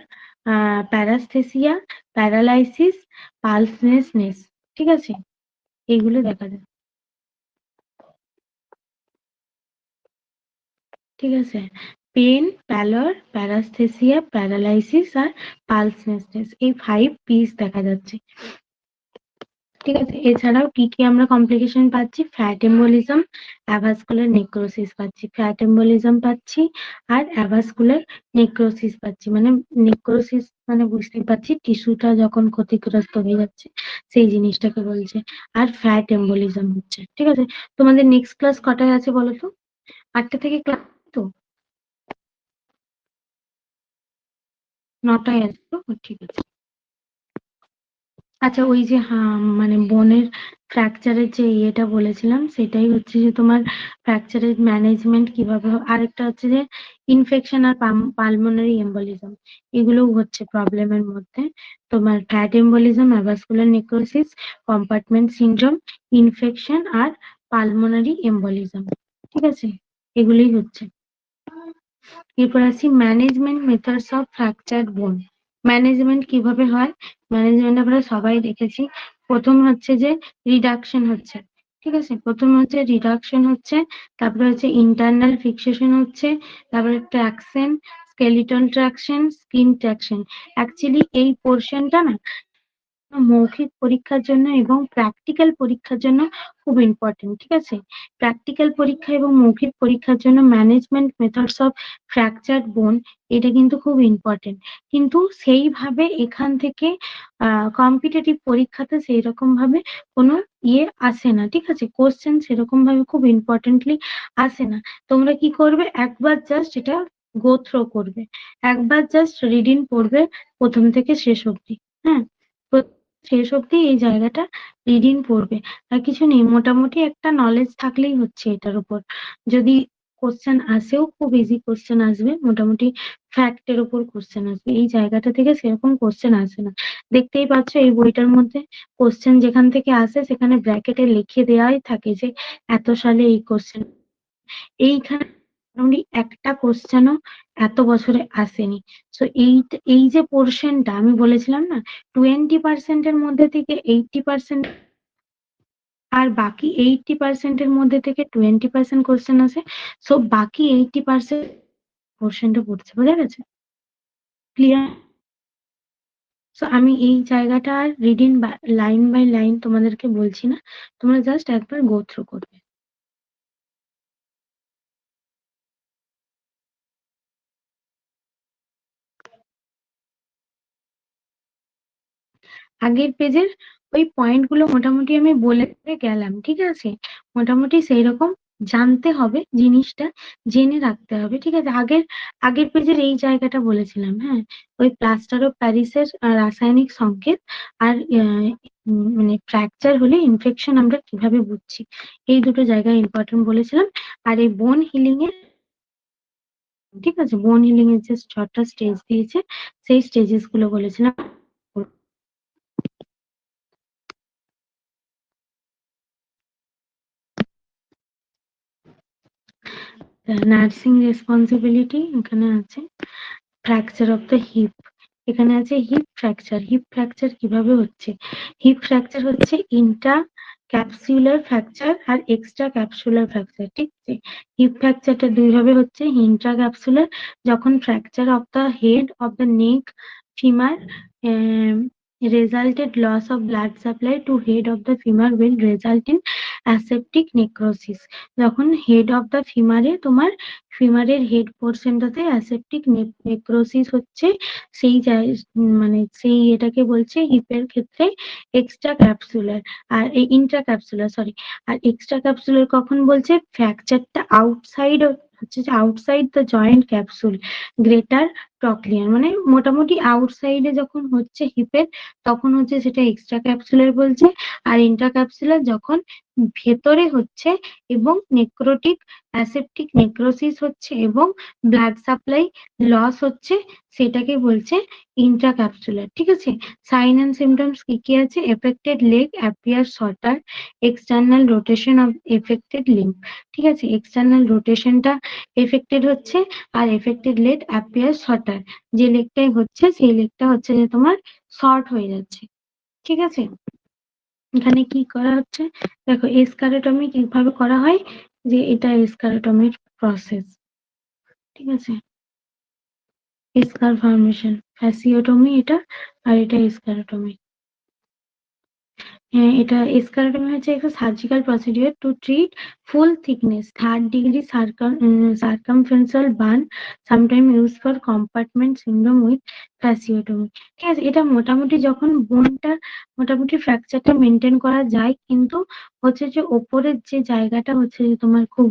প্যারাস্থেসিয়া, প্যারালাইসিস, পালসনেসনেস। ঠিক আছে, এগুলো দেখা যায়। ঠিক আছে, পেন, প্যালোর, প্যারাস্থেসিয়া, প্যারালাইসিস আর পালসনেসনেস, এই 5 P's দেখা যাচ্ছে। ঠিক আছে, এছাড়াও কি কি আমরা কমপ্লিকেশন পাচ্ছি? ফ্যাট এম্বোলিজম, অ্যাভাসকুলার নেক্রোসিস পাচ্ছি, ফ্যাট এম্বোলিজম পাচ্ছি আর অ্যাভাসকুলার নেক্রোসিস পাচ্ছি। মানে নেক্রোসিস মানে বুঝতেই পারছি টিস্যুটা যখন ক্ষতিগ্রস্ত হয়ে যাচ্ছে সেই জিনিসটাকে বলছে। আর ফ্যাট এম্বোলিজম হচ্ছে। ঠিক আছে, তোমাদের নেক্সট ক্লাস কটায় আছে বলো তো? 8টা থেকে ক্লাস তো? 9টায় আছে তো? ঠিক আছে। আচ্ছা, ওই যে মানে বোনের ফ্র্যাকচারের যে ইয়েটা বলেছিলাম সেটাই হচ্ছে যে তোমার ফ্র্যাকচারের ম্যানেজমেন্ট কিভাবে আরেকটা হচ্ছে যে ইনফেকশন আর পালমোনারি এম্বলিজম, এগুলোও হচ্ছে প্রবলেমের মধ্যে। তোমার fat embolism, avascular necrosis, compartment syndrome, infection আর পালমোনারি এম্বলিজম। ঠিক আছে, এগুলোই হচ্ছে। এরপর আসি management methods of fracture bone. Management কিভাবে হয়? ম্যানেজমেন্ট আমরা সবাই দেখেছি। প্রথম হচ্ছে যে রিডাকশন হচ্ছে। ঠিক আছে, প্রথম হচ্ছে রিডাকশন হচ্ছে, তারপরে হচ্ছে ইন্টারনাল ফিক্সেশন হচ্ছে, তারপরে traction, skeleton traction, skin traction. Actually এই পোর্শনটা না মৌখিক পরীক্ষার জন্য এবং প্র্যাকটিক্যাল পরীক্ষার জন্য খুব ইম্পর্টেন্ট। ঠিক আছে, প্র্যাকটিক্যাল পরীক্ষা এবং মৌখিক পরীক্ষার জন্য ম্যানেজমেন্ট মেথডস অফ ফ্র্যাকচার বোন এটা কিন্তু খুব ইম্পর্টেন্ট। কিন্তু সেইভাবে এখান থেকে কম্পিটিটিভ পরীক্ষাতে সেই রকম ভাবে কোনো ইয়ে আসে না। ঠিক আছে, কোশ্চেন সেরকম ভাবে খুব ইম্পর্টেন্টলি আসে না। তোমরা কি করবে, একবার জাস্ট এটা গো থ্রো করবে, একবার জাস্ট রিডিং পড়বে প্রথম থেকে শেষ অবধি। হ্যাঁ, শেষ অবধি এই জায়গাটা রিডিং পড়বে, আর কিছু নেই। মোটামুটি একটা নলেজ থাকলেই হচ্ছে এটার উপর। যদি কোশ্চেন আসেও খুব ইজি কোশ্চেন আসবে, মোটামুটি ফ্যাক্টের উপর কোশ্চেন আসবে। এই জায়গাটা থেকে সেরকম কোশ্চেন আসে না। দেখতেই পাচ্ছ এই বইটার মধ্যে কোশ্চেন যেখান থেকে আসে সেখানে ব্র্যাকেটে লিখে দেওয়াই থাকে যে এত সালে এই কোশ্চেন। এইখানে মোটামুটি একটা কোশ্চেনও এত বছরে আসেনি। সো এই যে পোর্শনটা আমি বলেছিলাম না, 20% এর মধ্যে থেকে 80%, আর বাকি 80% এর মধ্যে থেকে 20% কোশ্চেন আসে। সো বাকি 80% পোর্শনটা পড়ছে, বোঝা গেছে? ক্লিয়ার? সো আমি এই জায়গাটা are reading line by line তোমাদেরকে বলছি না, তোমরা জাস্ট একবার গো থ্রু করবে। আগের পেজের ওই পয়েন্ট গুলো মোটামুটি আমি বলে গেলাম। ঠিক আছে, মোটামুটি সেই রকম জানতে হবে, জিনিসটা জেনে রাখতে হবে। ঠিক আছে, আগের আগের পেজের এই জায়গাটা বলেছিলাম। হ্যাঁ, ওই প্লাস্টার অফ প্যারিসের রাসায়নিক সংকেত আর মানে ফ্র্যাকচার হলে ইনফেকশন আমরা কিভাবে বুঝছি, এই দুটো জায়গায় ইম্পর্টেন্ট বলেছিলাম। আর এই বোন হিলিং এর, ঠিক আছে, বোন হিলিং এর যে 6টা স্টেজ দিয়েছে সেই স্টেজেস গুলো বলেছিলাম। নার্সিং রেসপন্সিবিলিটি এখানে আছে, ফ্র্যাকচার অফ দ্য হিপ এখানে আছে, হিপ ফ্র্যাকচার। হিপ ফ্র্যাকচার কিভাবে হচ্ছে? হিপ ফ্র্যাকচার হচ্ছে ইন্ট্রা ক্যাপসুলার ফ্র্যাকচার আর এক্সট্রা ক্যাপসুলার ফ্র্যাকচার। ঠিক আছে, হিপ ফ্র্যাকচারটা দুই ভাবে হচ্ছে। ইন্ট্রা ক্যাপসুলার যখন fracture of the head of the neck femur resulted loss of blood supply to head of the femur will result in aseptic necrosis. যখন head of the ফিমারে তোমার ফিমারের head পোর্শনটাতে aseptic necrosis হচ্ছে, সেই মানে সেই এটাকে বলছে হিপের ক্ষেত্রে এক্সট্রা ক্যাপসুলার, আর এই ইন্ট্রা ক্যাপসুলার সরি। আর এক্সট্রা ক্যাপসুলার কখন বলছে? ফ্র্যাকচারটা আউটসাইড হচ্ছে যে outside the joint capsule greater trochlear, মানে মোটামুটি আউটসাইডে যখন হচ্ছে হিপের তখন হচ্ছে সেটা এক্সট্রা ক্যাপসুলার বলছে। আর ইন্ট্রা ক্যাপসুলার যখন ভেতরে হচ্ছে এবং নেক্রোটিক অ্যাসেপ্টিক নেক্রোসিস হচ্ছে এবং ব্লাড সাপ্লাই লস হচ্ছে, সেটাকে বলছে ইন্ট্রাক্যাপসুলার। ঠিক আছে। সাইন অ্যান্ড সিমটমস কি কি আছে? Affected leg appear shorter, external rotation of affected limb. ঠিক আছে, এক্সটার্নাল রোটেশনটা এফেক্টেড হচ্ছে আর এফেক্টেড লেগ অ্যাপিয়ার শর্টার, যে লেগটাই হচ্ছে সেই লেগটা হচ্ছে যে তোমার শর্ট হয়ে যাচ্ছে। ঠিক আছে। এখানে কি করা হচ্ছে দেখো, এসকারেটমি কিভাবে করা হয়, যে এটা এসকারেটমির প্রসেস। ঠিক আছে, এসকার ফর্মেশন, ফ্যাসিওটমি এটা, আর এটা এসকারেটমি। এটা এসকারেটমি হচ্ছে একটা surgical procedure to treat full thickness third degree circumferential burn, sometime use for compartment syndrome with fasciotomy. ঠিক আছে, এটা মোটামুটি যখন বোনটা মোটামুটি ফ্র্যাকচারটা মেনটেন করা যায়, কিন্তু হচ্ছে যে ওপরের যে জায়গাটা হচ্ছে যে তোমার খুব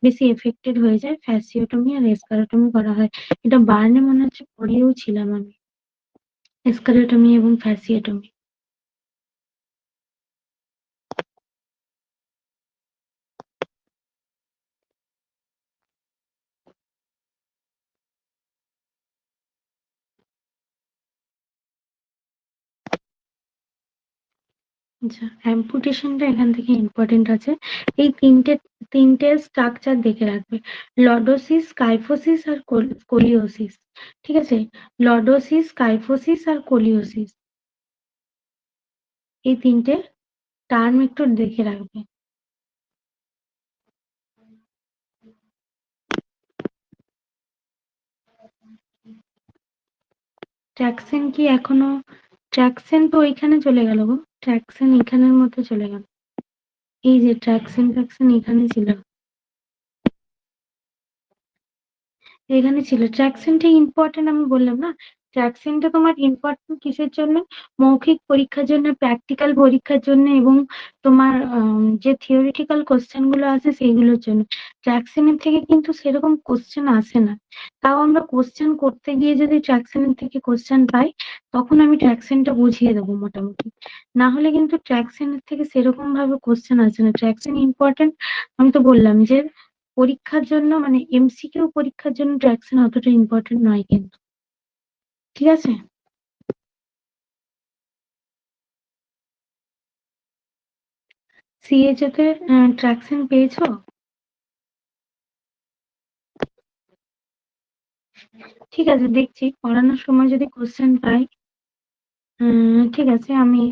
বেশি এফেক্টেড হয়ে যায়, ফ্যাসিওটমি আর এসকারেটমি করা হয়। এটা বার্নে মনে হচ্ছে পড়েও ছিলাম আমি, এসকারেটমি এবং ফ্যাসিওটমি। আচ্ছা, অ্যাম্পুটেশনটা এখান থেকে ইম্পর্টেন্ট আছে। এই তিনটে স্ট্রাকচার দেখে রাখবে, লর্ডোসিস, কাইফোসিস আর কোলিওসিস। ঠিক আছে, লর্ডোসিস, কাইফোসিস আর কোলিওসিস, এই তিনটে টার্ম একটু দেখে রাখবে। ট্র্যাকশন কি এখনো? ট্র্যাকশন তো ওইখানে চলে গেল গো, ট্র্যাকশন এখানের মধ্যে চলে গেল। এই যে ট্র্যাকশন এখানে ছিল, এখানে ছিল। ট্র্যাকশনটা ইম্পর্টেন্ট আমি বললাম না, ট্র্যাকশনটা তোমার ইম্পর্টেন্ট কিসের জন্য? মৌখিক পরীক্ষার জন্য, প্র্যাকটিক্যাল পরীক্ষার জন্য এবং তোমার যে থিওরিটিক্যাল কোশ্চেন গুলো আছে সেইগুলোর জন্য। ট্র্যাকশনের থেকে কিন্তু সেরকম কোশ্চেন আসে না, তাও আমরা কোশ্চেন করতে গিয়ে যদি ট্র্যাকশনের থেকে কোশ্চেন পাই, তখন আমি ট্র্যাকশনটা বুঝিয়ে দেবো মোটামুটি। না হলে কিন্তু ট্র্যাকশনের থেকে সেরকম ভাবে কোশ্চেন আসে না। ট্র্যাকশন ইম্পর্টেন্ট, আমি তো বললাম যে পরীক্ষার জন্য, মানে এমসিকিউ পরীক্ষার জন্য ট্র্যাকশন অতটা ইম্পর্টেন্ট নয় কিন্তু। ঠিক আছে। সিএচও তে ট্র্যাকশন পেয়েছো? ঠিক আছে, দেখছি পড়ানোর সময় যদি কোশ্চেন পাই। ঠিক আছে, আমি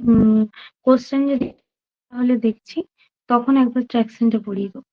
কোশ্চেন যদি তাহলে দেখছি, তখন একবার ট্র্যাকশনটা পড়িয়ে দেবো।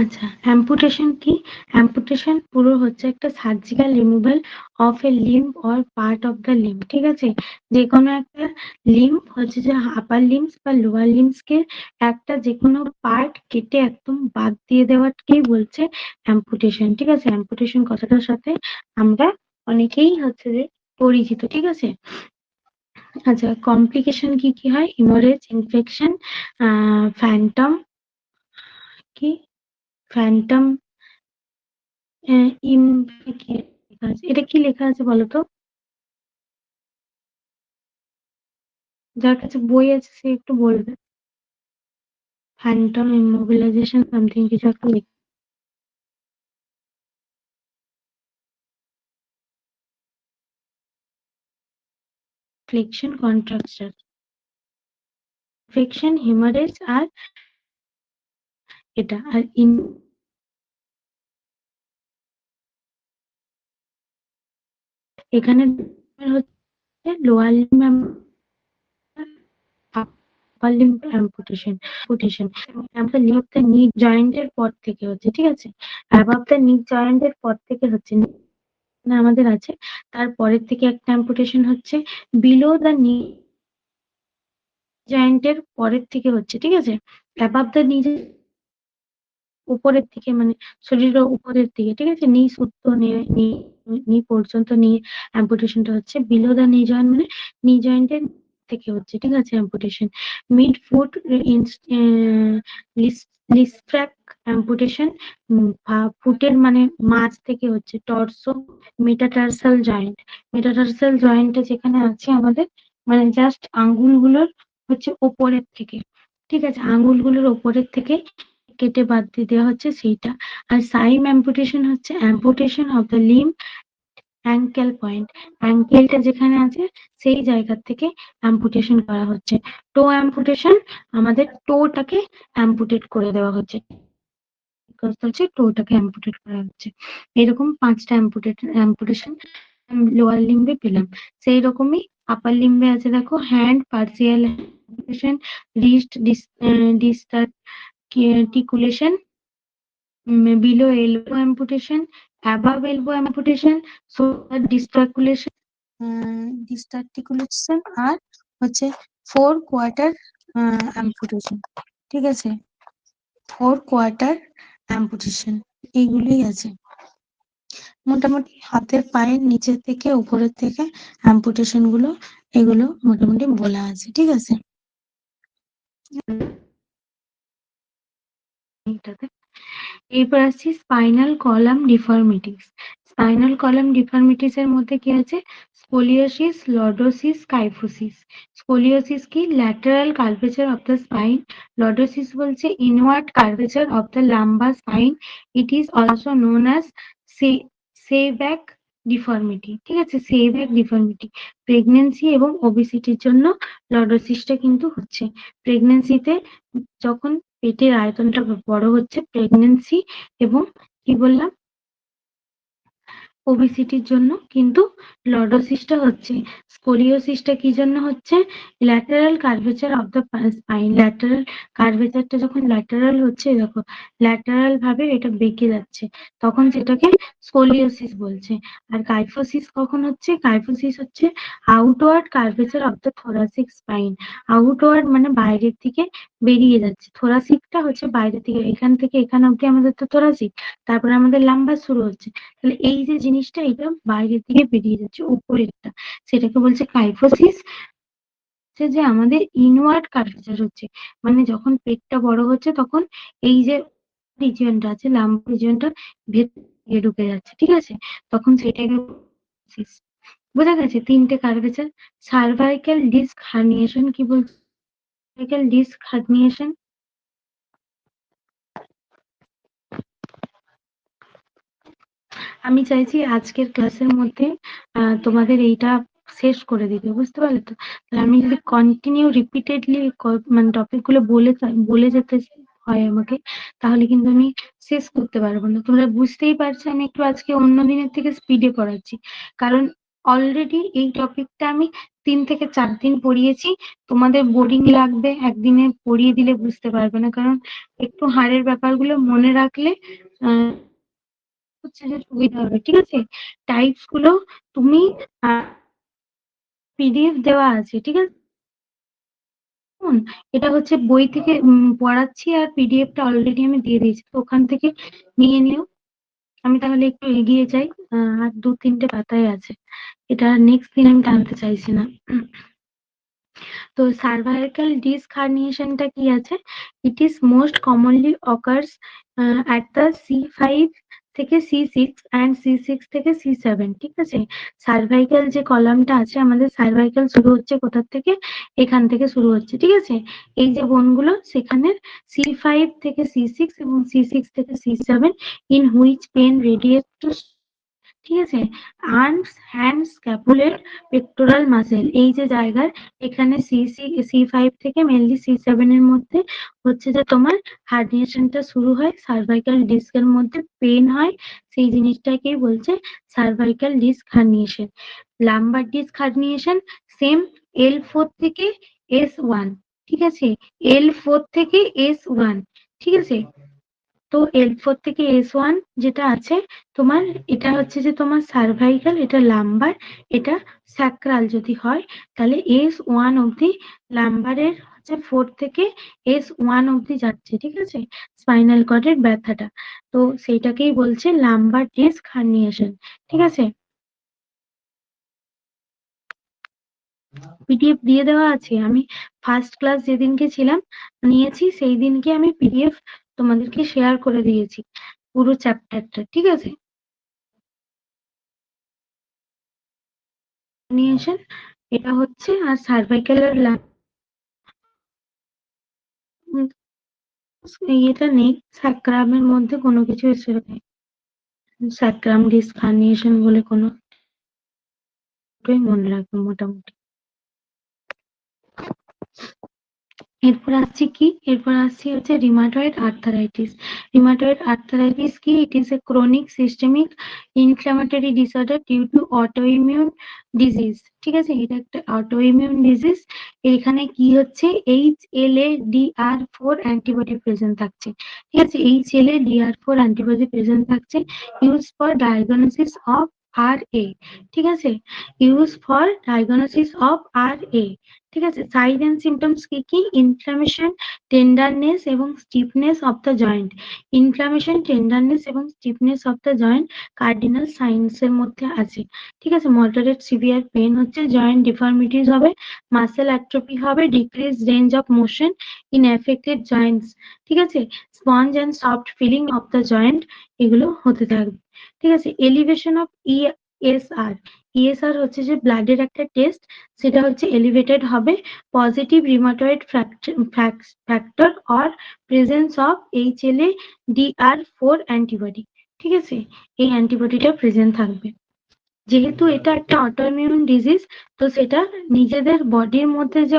আচ্ছা, অ্যাম্পুটেশন কি? অ্যাম্পুটেশন পুরো হচ্ছে একটা surgical removal of A limb or part of the limb. ঠিক আছে, যে কোনো একটা লিম্ব হচ্ছে যে আপার লিম্বস বা লোয়ার লিম্বস কে একটা যে কোনো পার্ট কেটে একদম বাদ দিয়ে দেওয়াকেই বলছে অ্যাম্পুটেশন। ঠিক আছে, অ্যাম্পুটেশন কথাটার সাথে আমরা অনেকেই হচ্ছে যে পরিচিত। ঠিক আছে। আচ্ছা, কমপ্লিকেশন কি কি হয়? হিমোরেজ, ইনফেকশন, ফ্যান্টম, কি ফ্যান্টম ইম, কি লেখা আছে? এটা কি লেখা আছে বলো তো? যার কাছে বই আছে সে একটু বলবে। ফ্যান্টম ইমোবিলাইজেশন সামথিং কিছু একটা ফ্লেকশন কন্ট্রাকশন, ফ্লেকশন হিউমারেজ আর এটা আর এখানে হচ্ছে লোয়ার লিম্ব আপার লিম্ব অ্যাম্পুটেশন আমাদের লি অফ দ্য নি জয়েন্টের পর থেকে হচ্ছে, ঠিক আছে? অ্যাবাভ দ্য নি জয়েন্টের পর থেকে হচ্ছে আমাদের আছে, তারপরের থেকে একটা অ্যাম্পুটেশন হচ্ছে বিলো দ্য নি জয়েন্টের পরের থেকে হচ্ছে, ঠিক আছে? অ্যাবাভ দ্য নি উপরের দিকে মানে শরীরের উপরের দিকে, ঠিক আছে? নি সুদ্ধ নি পর্যন্ত নিয়ে অ্যাম্পুটেশনটা হচ্ছে। বিলো দা নি জয়েন্ট মানে নি জয়েন্টের থেকে হচ্ছে, ঠিক আছে? অ্যাম্পুটেশন। মিড ফুট লিস্ট্রাক অ্যাম্পুটেশন, ফুটের মানে মাঝ থেকে হচ্ছে। টর্সো মেটাটার্সাল জয়েন্ট, মেটাটার্সাল জয়েন্টটা যেখানে আছে আমাদের মানে জাস্ট আঙ্গুলগুলোর হচ্ছে ওপরের থেকে, ঠিক আছে? আঙ্গুলগুলোর ওপরের থেকে কেটে বাদ দিয়ে দেওয়া হচ্ছে সেইটা। আর সাইম অ্যাম্পুটেশন হচ্ছে amputation of the limb ankle point, অ্যাঙ্কেলটা যেখানে আছে সেই জায়গা থেকে অ্যাম্পুটেশন করা হচ্ছে। টো অ্যাম্পুটেশন আমাদের টোটাকে অ্যাম্পুটেট করে দেওয়া হচ্ছে, হচ্ছে টোটাকে অ্যাম্পুটেট করা হচ্ছে। এরকম 5টা অ্যাম্পুটেশন লোয়ার লিম্বে পেলাম। সেই রকমই আপার লিম্বে আছে, দেখো hand partial amputation, wrist disarticulation, below elbow amputation, above elbow amputation, shoulder disarticulation আর হচ্ছে 4/4 amputation, ঠিক আছে? 4/4 amputation এইগুলোই আছে। মোটামুটি হাতের পায়ের নিচের থেকে উপরের থেকে amputation গুলো এগুলো মোটামুটি বলা আছে, ঠিক আছে? এরপর আসছি spinal column deformities. Spinal column deformities এর মধ্যে কি আছে? Scoliosis, lordosis, kyphosis. স্কোলিওসিস কি? Lateral curvature of the spine. Lordosis বলছে inward curvature of the lumbar spine. It is also known as swayback deformity, ঠিক আছে? সেব্যাক ডিফর্মিটি প্রেগনেন্সি এবং ওবেসিটির জন্য লর্ডোসিসটা কিন্তু হচ্ছে। প্রেগনেন্সিতে যখন পেটের আয়তনটা বড় হচ্ছে, প্রেগনেন্সি এবং কি বললাম ওবেসিটির জন্য কিন্তু লর্ডোসিসটা হচ্ছে। স্কোলিওসিসটা কি জন্য হচ্ছে? Lateral curvature of the spine. Lateral কার্ভেচারটা যখন ল্যাটারাল হচ্ছে, দেখো ল্যাটারাল ভাবে এটা বেঁকে যাচ্ছে, তখন সেটাকে স্কোলিওসিস বলছে। আর কাইফোসিস কখন হচ্ছে? কাইফোসিস হচ্ছে outward curvature of the thoracic spine. Outward মানে বাইরের দিকে বেরিয়ে যাচ্ছে, থোরাসিকটা হচ্ছে বাইরের দিকে, এখান থেকে এখান অব্দি আমাদের তো থোরাসিক, তারপরে আমাদের লাম্বার শুরু হচ্ছে। তাহলে এই যে জিনিসটা এটা বাইরের দিকে বেরিয়ে যাচ্ছে উপরেরটা, সেটাকে বলছে কাইফোসিস। যে আমাদের ইনওয়ার্ড কার্ভেচার হচ্ছে, মানে যখন পেটটা বড় হচ্ছে তখন এই যে রিজিয়নটা আছে লাম্বার রিজিয়নটা ভেতরে ঢুকে যাচ্ছে, ঠিক আছে? তখন সেটাকে বোঝা গেছে। 3টে কার্ভেচার। সার্ভাইকাল ডিস্ক হার্নিয়েশন কি বলছে? সার্ভাইকাল ডিস্ক হার্নিয়েশন আমি চাইছি আজকের ক্লাসের মধ্যে তোমাদের এইটা শেষ করে দিতে, বুঝতে পারলে তো? তাহলে আমি যদি কন্টিনিউ রিপিটেডলি মানে টপিক গুলো বলে যেতে হয় আমাকে, তাহলে কিন্তু আমি শেষ করতে পারবো না। তোমরা বুঝতেই পারছো আমি একটু আজকে অন্য দিনের থেকে স্পিডে পড়াচ্ছি, কারণ অলরেডি এই টপিকটা আমি 3 থেকে 4 দিন পড়িয়েছি। তোমাদের বোরিং লাগবে, একদিনে পড়িয়ে দিলে বুঝতে পারবে না, কারণ একটু হাড়ের ব্যাপারগুলো মনে রাখলে আহ হচ্ছে যে সুবিধা হবে, ঠিক আছে? টাইপস গুলো তুমি পিডিএফ দেওয়া আছে, ঠিক আছে? এটা হচ্ছে বই থেকে পড়াচ্ছি আর পিডিএফটা অলরেডি আমি দিয়ে দিয়েছি, তো ওখান থেকে নিয়ে নিও। আমি তাহলে একটু এগিয়ে যাই, আর 2-3টে পাতায় আছে, এটা নেক্সট দিন আমি টানতে চাইছি না। তো সার্ভাইকাল ডিস্ক হার্নিয়েশনটা কি আছে? It is most commonly occurs at the C5 থেকে C6 অ্যান্ড C6 থেকে C7, ঠিক আছে? সার্ভাইকাল যে কলামটা আছে আমাদের, সার্ভাইকাল শুরু হচ্ছে কোথা থেকে? এখান থেকে শুরু হচ্ছে, ঠিক আছে? এই যে বোনগুলো সেখানে C5 থেকে C6 এবং C6 থেকে C7 in which pain radiate to, ঠিক আছে? Arms, hands, scapular, pectoral muscle, এই যে জায়গার এখানে C5 থেকে মেনলি C7 এর মধ্যে হচ্ছে যে তোমার হার্নিয়েশনটা শুরু হয়, সার্ভাইকাল ডিস্কের মধ্যে পেন হয়, সেই জিনিসটাকেই বলছে cervical disc herniation. Lumbar disc herniation same L4 থেকে S1, ঠিক আছে? L4 থেকে S1, ঠিক আছে? তো L4 থেকে S1 যেটা আছে তোমার, এটা হচ্ছে যে তোমার সার্ভাইকাল, এটা লাম্বার, এটা স্যাক্রাল যদি হয় তাহলে S1 অব্দি, লাম্বারের হচ্ছে 4 থেকে S1 অব্দি যাচ্ছে, ঠিক আছে? স্পাইনাল কর্ডের ব্যথাটা, তো সেইটাকেই বলছে লাম্বার ডিস্ক হার্নিয়েশন, ঠিক আছে? পিডিএফ দিয়ে দেওয়া আছে, আমি ফার্স্ট ক্লাস যেদিনকে ছিলাম নিয়েছি সেই দিনকে আমি পিডিএফ তোমাদেরকে শেয়ার করে দিয়েছি পুরো চ্যাপ্টারটা, ঠিক আছে? নিয়েছেন, এটা হচ্ছে আর সার্ভাইকেলের এটা নেই, স্যাক্রামের মধ্যে কোনো কিছু এসে নেই, স্যাক্রাম ডিস্ক হার্নিয়েশন বলে কোনোটাই মনে রাখবে মোটামুটি। এরপর আসছি কি, এরপর আসছি হচ্ছে রিমাটয়েড আর্থারাইটিস। রিমাটয়েড আর্থারাইটিস কি? It is a chronic systemic inflammatory disorder due to autoimmune disease, ঠিক আছে? এটা একটা অটোইমিউন ডিজিজ। এখানে কি হচ্ছে, HLA-DR4 অ্যান্টিবডি প্রেজেন্ট থাকছে, ঠিক আছে? HLA-DR4 অ্যান্টিবডি প্রেজেন্ট থাকছে, use for diagnosis of RA, ঠিক আছে? Use for diagnosis of RA, ঠিক আছে? সাইন এন্ড সিমটমস কি কি? ইনফ্লামেশন, টেন্ডারনেস এবং stiffness of the joint. Inflammation, tenderness এবং stiffness of the joint cardinal signs এর মধ্যে আছে, ঠিক আছে? মডারেট সিভিয়ার পেন হচ্ছে, জয়েন্ট ডিফর্মিটিস হবে, মাসেল অ্যাট্রোফি হবে, decrease range of motion in affected joints, ঠিক আছে? Sponge and soft feeling of the joint, এগুলো হতে থাকবে, ঠিক আছে? Elevation of ESR। ESR হচ্ছে যে ব্লাডের একটা টেস্ট, সেটা হচ্ছে এলিভেটেড হবে, positive rheumatoid factor or presence of HLA-DR4 antibody, ঠিক আছে? এই অ্যান্টিবডিটা প্রেজেন্ট থাকবে। যেহেতু এটা একটা অটোইমিউন ডিজিজ, তো সেটা নিজেদের বডির মধ্যে যে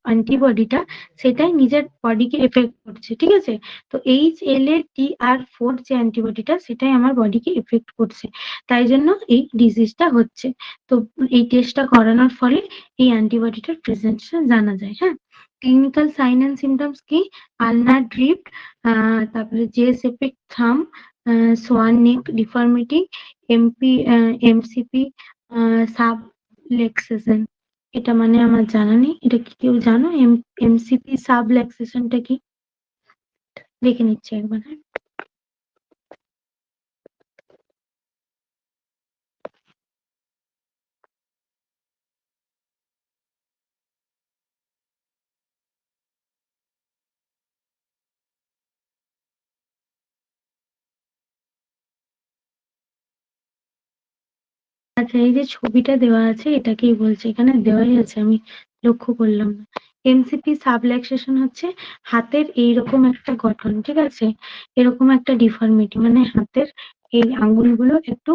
অ্যান্টিবডিটা, সেটাই নিজের বডিকে এফেক্ট করছে, ঠিক আছে? তো HLA-DR4 যে অ্যান্টিবডিটা, সেটাই আমার বডিকে এফেক্ট করছে, তাই জন্য এই ডিজিজটা হচ্ছে। তো এই টেস্টটা করানোর ফলে এই অ্যান্টিবডিটার প্রেজেন্সটা জানা যায়, হ্যাঁ? ক্লিনিক্যাল সাইন এন্ড সিমটমস কি? আলনার ড্রিফট, তারপরে জে সেপিক থাম, সোয়ান নেক ডিফর্মিটি, MCP সাবলেক্সেশন। এটা মানে আমার জানা নেই, এটা কি কেউ জানো? MCP সাবলেক্সেশনটা কি? দেখে নিচ্ছি একবার, হ্যাঁ? আচ্ছা, এই যে ছবিটা দেওয়া আছে এটাকেই বলছে, এখানে দেওয়াই আছে, আমি লক্ষ্য করলাম না। MCP সাবলাক্সেশন হচ্ছে হাতের এইরকম একটা গঠন, ঠিক আছে? এরকম একটা ডিফর্মিটি, মানে হাতের এই আঙ্গুলগুলো একটু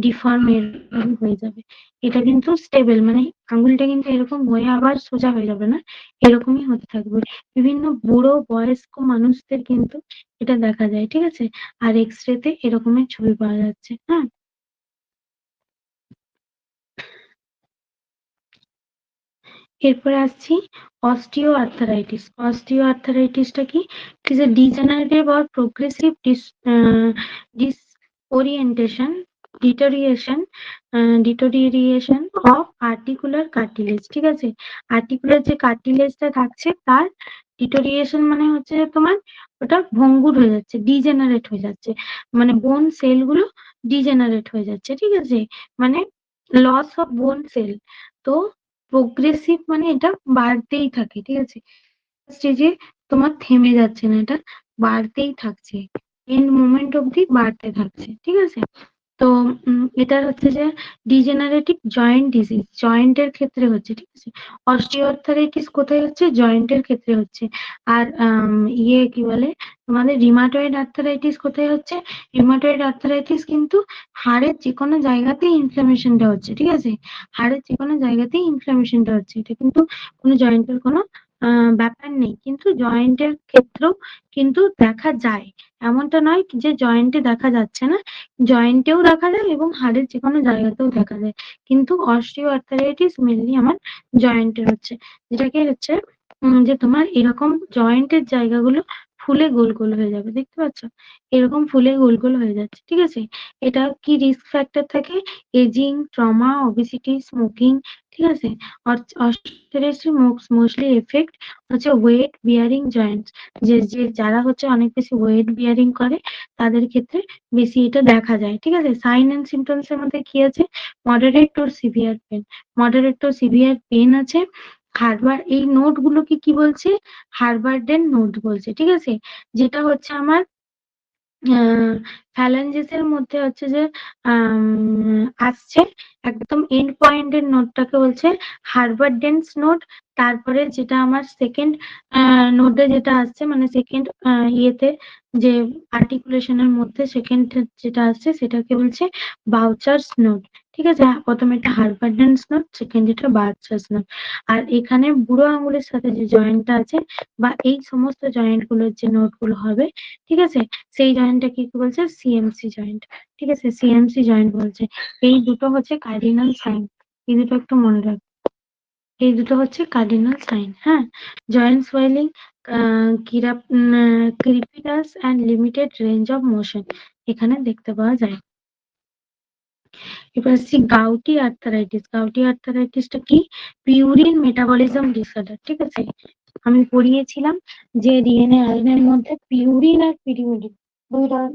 ডিফর্ম এরকম হয়ে যাবে। এটা কিন্তু স্টেবল, মানে আঙ্গুলটা কিন্তু এরকম হয়ে আবার সোজা হয়ে যাবে না, এরকমই হতে থাকবে। বিভিন্ন বুড়ো বয়স্ক মানুষদের কিন্তু এটা দেখা যায়, ঠিক আছে? আর এক্স-রেতে এরকমের ছবি পাওয়া যাচ্ছে, হ্যাঁ? এরপরে আসছি অস্টিও আর্থারাইটিস। অস্টিও আর্থারাইটিসটা কি? It is a degenerative or progressive disorientation, deterioration deterioration of articular cartilage, ঠিক আছে? আর্টিকুলার যে কার্টিলেজটা থাকছে তার ডিটোরিয়েশন মানে হচ্ছে যে তোমার ওটা ভঙ্গুর হয়ে যাচ্ছে, ডিজেনারেট হয়ে যাচ্ছে, মানে বোন সেল গুলো ডিজেনারেট হয়ে যাচ্ছে, ঠিক আছে? মানে লস অফ বোন সেল। তো প্রোগ্রেসিভ মানে এটা বাড়তেই থাকে, ঠিক আছে? স্টেজে তোমার থেমে যাচ্ছে না, এটা বাড়তেই থাকছে, এন্ড মোমেন্ট অব্দি বাড়তে থাকছে, ঠিক আছে? তো এটা হচ্ছে যে ডিজেনারেটিভ জয়েন্ট ডিজিজ, জয়েন্টের ক্ষেত্রে হচ্ছে, ঠিক আছে। অস্টিওআর্থারাইটিস কোথায় হচ্ছে? জয়েন্টের ক্ষেত্রে হচ্ছে। আর কি বলে, তোমাদের রিমাটয়েড আর্থারাইটিস কোথায় হচ্ছে? রিমাটয়েড আর্থারাইটিস কিন্তু হাড়ের যে কোনো জায়গাতেই ইনফ্লামেশনটা হচ্ছে, ঠিক আছে। হাড়ের যে কোনো জায়গাতেই ইনফ্লামেশনটা হচ্ছে, এটা কিন্তু কোনো জয়েন্টের কোনো ব্যাপার নেই, কিন্তু জয়েন্টের ক্ষেত্রেও কিন্তু দেখা যায়। এমনটা নয় যে জয়েন্টে দেখা যাচ্ছে না, জয়েন্টেও দেখা যায় এবং হাড়ের যে কোনো জায়গাতেও দেখা যায়, কিন্তু অস্টিও আর্থারাইটিস মেনলি আমার জয়েন্টের হচ্ছে, যেটাকে হচ্ছে যে তোমার এরকম জয়েন্টের জায়গাগুলো ফুলে গোল গোল হয়ে যাবে, দেখতে পাচ্ছ? এরকম ফুলে গোল গোল হয়ে যাচ্ছে, ঠিক আছে। এটা কি রিস্ক ফ্যাক্টর থাকে? এজিং, ট্রমা, ওবেসিটি, স্মোকিং, ঠিক আছে। অস্টিওআর্থারাইটিস মোস্টলি এফেক্ট হচ্ছে ওয়েট বিয়ারিং জয়েন্টস, যে যারা হচ্ছে অনেক বেশি ওয়েট বিয়ারিং করে তাদের ক্ষেত্রে বেশি এটা দেখা যায়, ঠিক আছে। সাইন এন্ড সিমটমস এর মধ্যে কি আছে? Moderate two severe pen, moderate two severe pen আছে। হার্বার, এই নোট গুলোকে কি বলছে? হার্বার্ডেন নোট বলছে, ঠিক আছে। যেটা হচ্ছে আমার ফ্যালাঞ্জেস এর মধ্যে হচ্ছে যে আসছে একদম এন্ড পয়েন্ট এর নোটটাকে বলছে হার্বার্ডেন্স নোট। তারপরে যেটা আমার সেকেন্ড নোটে যেটা আসছে, মানে সেকেন্ড ইয়েতে যে আর্টিকুলেশনের মধ্যে সেকেন্ড যেটা আসছে সেটাকে বলছে বাউচার্স নোট, ঠিক আছে। প্রথমে এটা হার্বার্ডেন্স নোট, সেকেন্ড এটা বাউচার্স নোট। আর এখানে বুড়ো আঙুলের সাথে যে জয়েন্টটা আছে বা এই সমস্ত জয়েন্ট গুলোর যে নোট গুলো হবে, ঠিক আছে, সেই জয়েন্টটাকে কি বলছে? সিএমসি জয়েন্ট, ঠিক আছে, সিএমসি জয়েন্ট বলছে। এই দুটো হচ্ছে কার্ডিনাল সাইন, এই দুটো একটু মনে রাখ, এই দুটো হচ্ছে কার্ডিনাল সাইন, হ্যাঁ। Joint swelling, crepitus and limited range of motion এখানে দেখতে পাওয়া যায়। এবার আসছি গাউটি আর্থারাইটিস। গাউটি আর্থারাইটিসটা কি? পিউরিন মেটাবলিজম ডিসঅর্ডার, ঠিক আছে। আমি পড়িয়েছিলাম যে ডিএনএ আরএনএ এর মধ্যে পিউরিন আর পিরিমিডিন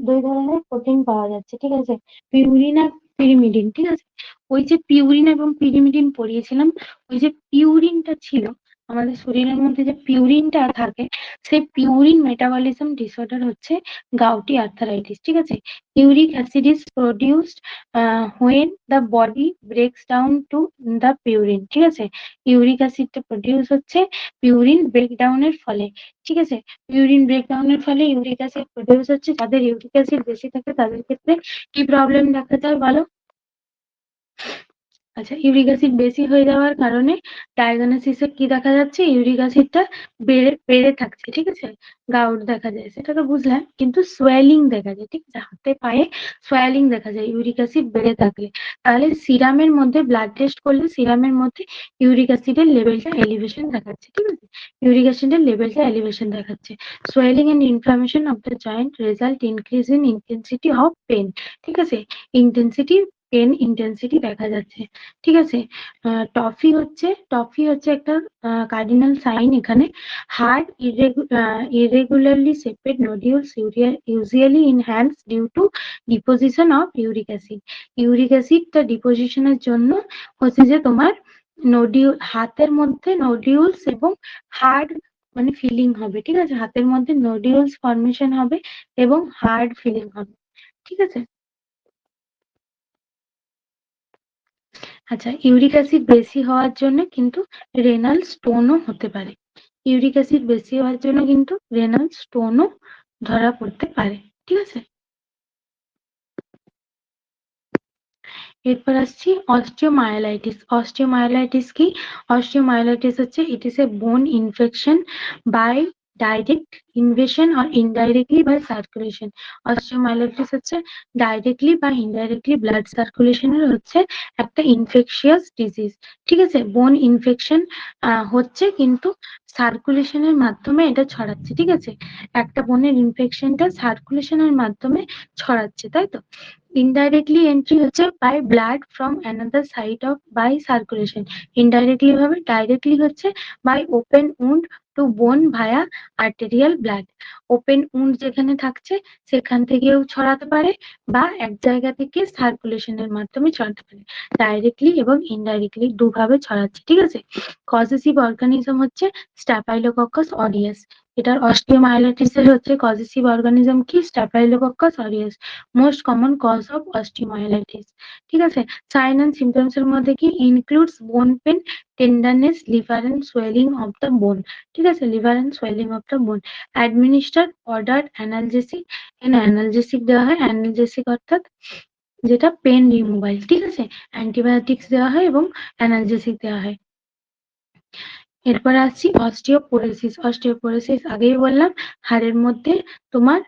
দুই ধরনের প্রোটিন পাওয়া যাচ্ছে, ঠিক আছে। পিউরিন আর পিরিমিডিন, ঠিক আছে। ওই যে পিউরিন এবং পিরিমিডিন পড়িয়েছিলাম, ওই যে পিউরিনটা ছিল আমাদের শরীরের মধ্যে, যে পিউরিনটা থাকে, সেই পিউরিন মেটাবলিজম ডিসঅর্ডার হচ্ছে গাউটি আর্থারাইটিস, ঠিক আছে। Uric acid is produced when the body breaks down to the purine, ঠিক আছে। ইউরিক অ্যাসিডটা প্রডিউস হচ্ছে পিউরিন ব্রেকডাউনের ফলে, ঠিক আছে। পিউরিন ব্রেকডাউনের ফলে ইউরিক অ্যাসিড প্রডিউস হচ্ছে। যাদের ইউরিক অ্যাসিড বেশি থাকে তাদের ক্ষেত্রে কি প্রবলেম দেখা যায় বলো? আচ্ছা, ইউরিক অ্যাসিড বেশি হয়ে যাওয়ার কারণে ডায়াগনোসিসে কি দেখা যাচ্ছে? ইউরিক অ্যাসিডটা বেড়ে বেড়ে থাকছে, ঠিক আছে। গাউট দেখা যায়, সেটা তো বুঝলাম, কিন্তু সোয়েলিং দেখা যায়, ঠিক আছে। হাতে পায়ে সোয়েলিং দেখা যায় ইউরিক অ্যাসিড বেড়ে থাকলে। তাহলে সিরামের মধ্যে ব্লাড টেস্ট করলে সিরামের মধ্যে ইউরিক অ্যাসিডের লেভেলটা এলিভেশন দেখাচ্ছে, ঠিক আছে। ইউরিক অ্যাসিডের লেভেলটা এলিভেশন দেখাচ্ছে। Swelling and inflammation of the joint result increase in intensity of pain, ঠিক আছে। ইন্টেন্সিটি, পেন ইন্টেন্সিটি দেখা যাচ্ছে, ঠিক আছে। টফি হচ্ছে একটা কার্ডিনাল সাইন এখানে। Hard irregularly shaped nodules usually in hands due to deposition of uric acid. Uric অ্যাসিডটা ডিপোজিশনের জন্য হচ্ছে যে তোমার নডিউল, হাতের মধ্যে নডিউলস এবং হার্ড মানে ফিলিং হবে, ঠিক আছে। হাতের মধ্যে নডিউলস ফর্মেশন হবে এবং হার্ড ফিলিং হবে, ঠিক আছে। আচ্ছা, ইউরিক অ্যাসিড বেশি হওয়ার জন্য কিন্তু রেনাল স্টোনও হতে পারে। ইউরিক অ্যাসিড বেশি হওয়ার জন্য কিন্তু রেনাল স্টোনও ধরা পড়তে পারে, ঠিক আছে। এরপর আসছি অস্টিওমায়োলাইটিস। অস্টিওমায়োলাইটিস কি? অস্টিওমায়োলাইটিস হচ্ছে it is a bone infection by direct invasion or indirectly by circulation. Osteomyelitis হচ্ছে ডাইরেক্টলি বা ইনডাইরেক্টলি ব্লাড সার্কুলেশনের হচ্ছে একটা ইনফেকশিয়াস ডিজিজ, ঠিক আছে। বোন ইনফেকশন হচ্ছে কিন্তু সার্কুলেশনের মাধ্যমে এটা ছড়াচ্ছে, ঠিক আছে। একটা বোনের ইনফেকশনটা সার্কুলেশনের মাধ্যমে ছড়াচ্ছে, তাই তো। ইনডাইরেক্টলি এন্ট্রি হচ্ছে by blood from another side of by circulation. Indirectly ভাবে, ডাইরেক্টলি হচ্ছে by open wound to bone via arterial blood. Open wound যেখানে থাকছে সেখান থেকেও ছড়াতে পারে বা এক জায়গা থেকে সার্কুলেশনের মাধ্যমে ছড়াতে পারে। ডাইরেক্টলি এবং ইনডাইরেক্টলি দুভাবে ছড়াচ্ছে, ঠিক আছে। কজেসিভ অর্গানিজম হচ্ছে স্ট্যাফাইলোকক্কাস অরিয়াস। এটার অস্টিওমাইলাইটিস এর হচ্ছে কজেসিভ অর্গানিজম কি? Staphylococcus aureus, most common cause of osteomyelitis. ঠিক আছে। সাইন অ্যান্ড সিমটমস এর মধ্যে কি includes bone pain, tenderness, liver and swelling of the bone. ঠিক আছে, liver and swelling of the bone. Administer order analgesic, এখানে analgesic দেওয়া হয়, অ্যানালজেসিক অর্থাৎ যেটা পেন রিমুভাল। ঠিক আছে, অ্যান্টিবায়োটিক্স দেওয়া হয় এবং অ্যানালজেসিক দেওয়া হয়। এরপরে আসছি অস্টিওপোরোসিস। অস্টিওপোরোসিস আগেই বললাম, হাড়ের মধ্যে তোমার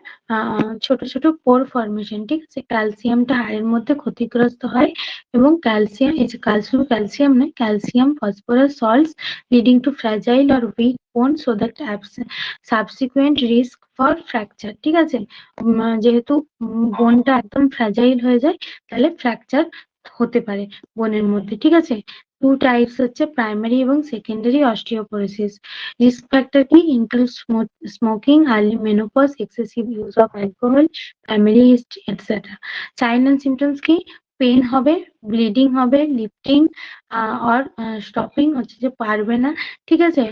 ছোট ছোট পোর ফর্মেশন। ঠিক আছে, ক্যালসিয়ামটা হাড়ের মধ্যে ক্ষতিগ্রস্ত হয় এবং ক্যালসিয়াম, এই যে শুধু ক্যালসিয়াম নয়, calcium phosphorus salts leading to fragile or weak bone so that subsequent risk for fracture. ঠিক আছে, যেহেতু বোনটা একদম ফ্র্যাজাইল হয়ে যায়, তাহলে ফ্র্যাকচার হতে পারে বোনের মধ্যে। ঠিক আছে, টু টাইপস হচ্ছে প্রাইমারি এবং সেকেন্ডারি অস্টিওপোরোসিস। রিস্ক ফ্যাক্টর কি? Include smoking, early menopause, excessive use of alcohol, family history etcetera. Sign and symptoms কি? পেন হবে, ব্লিডিং হবে, লিফটিং অর স্টপিং হচ্ছে যে পারবে না। ঠিক আছে,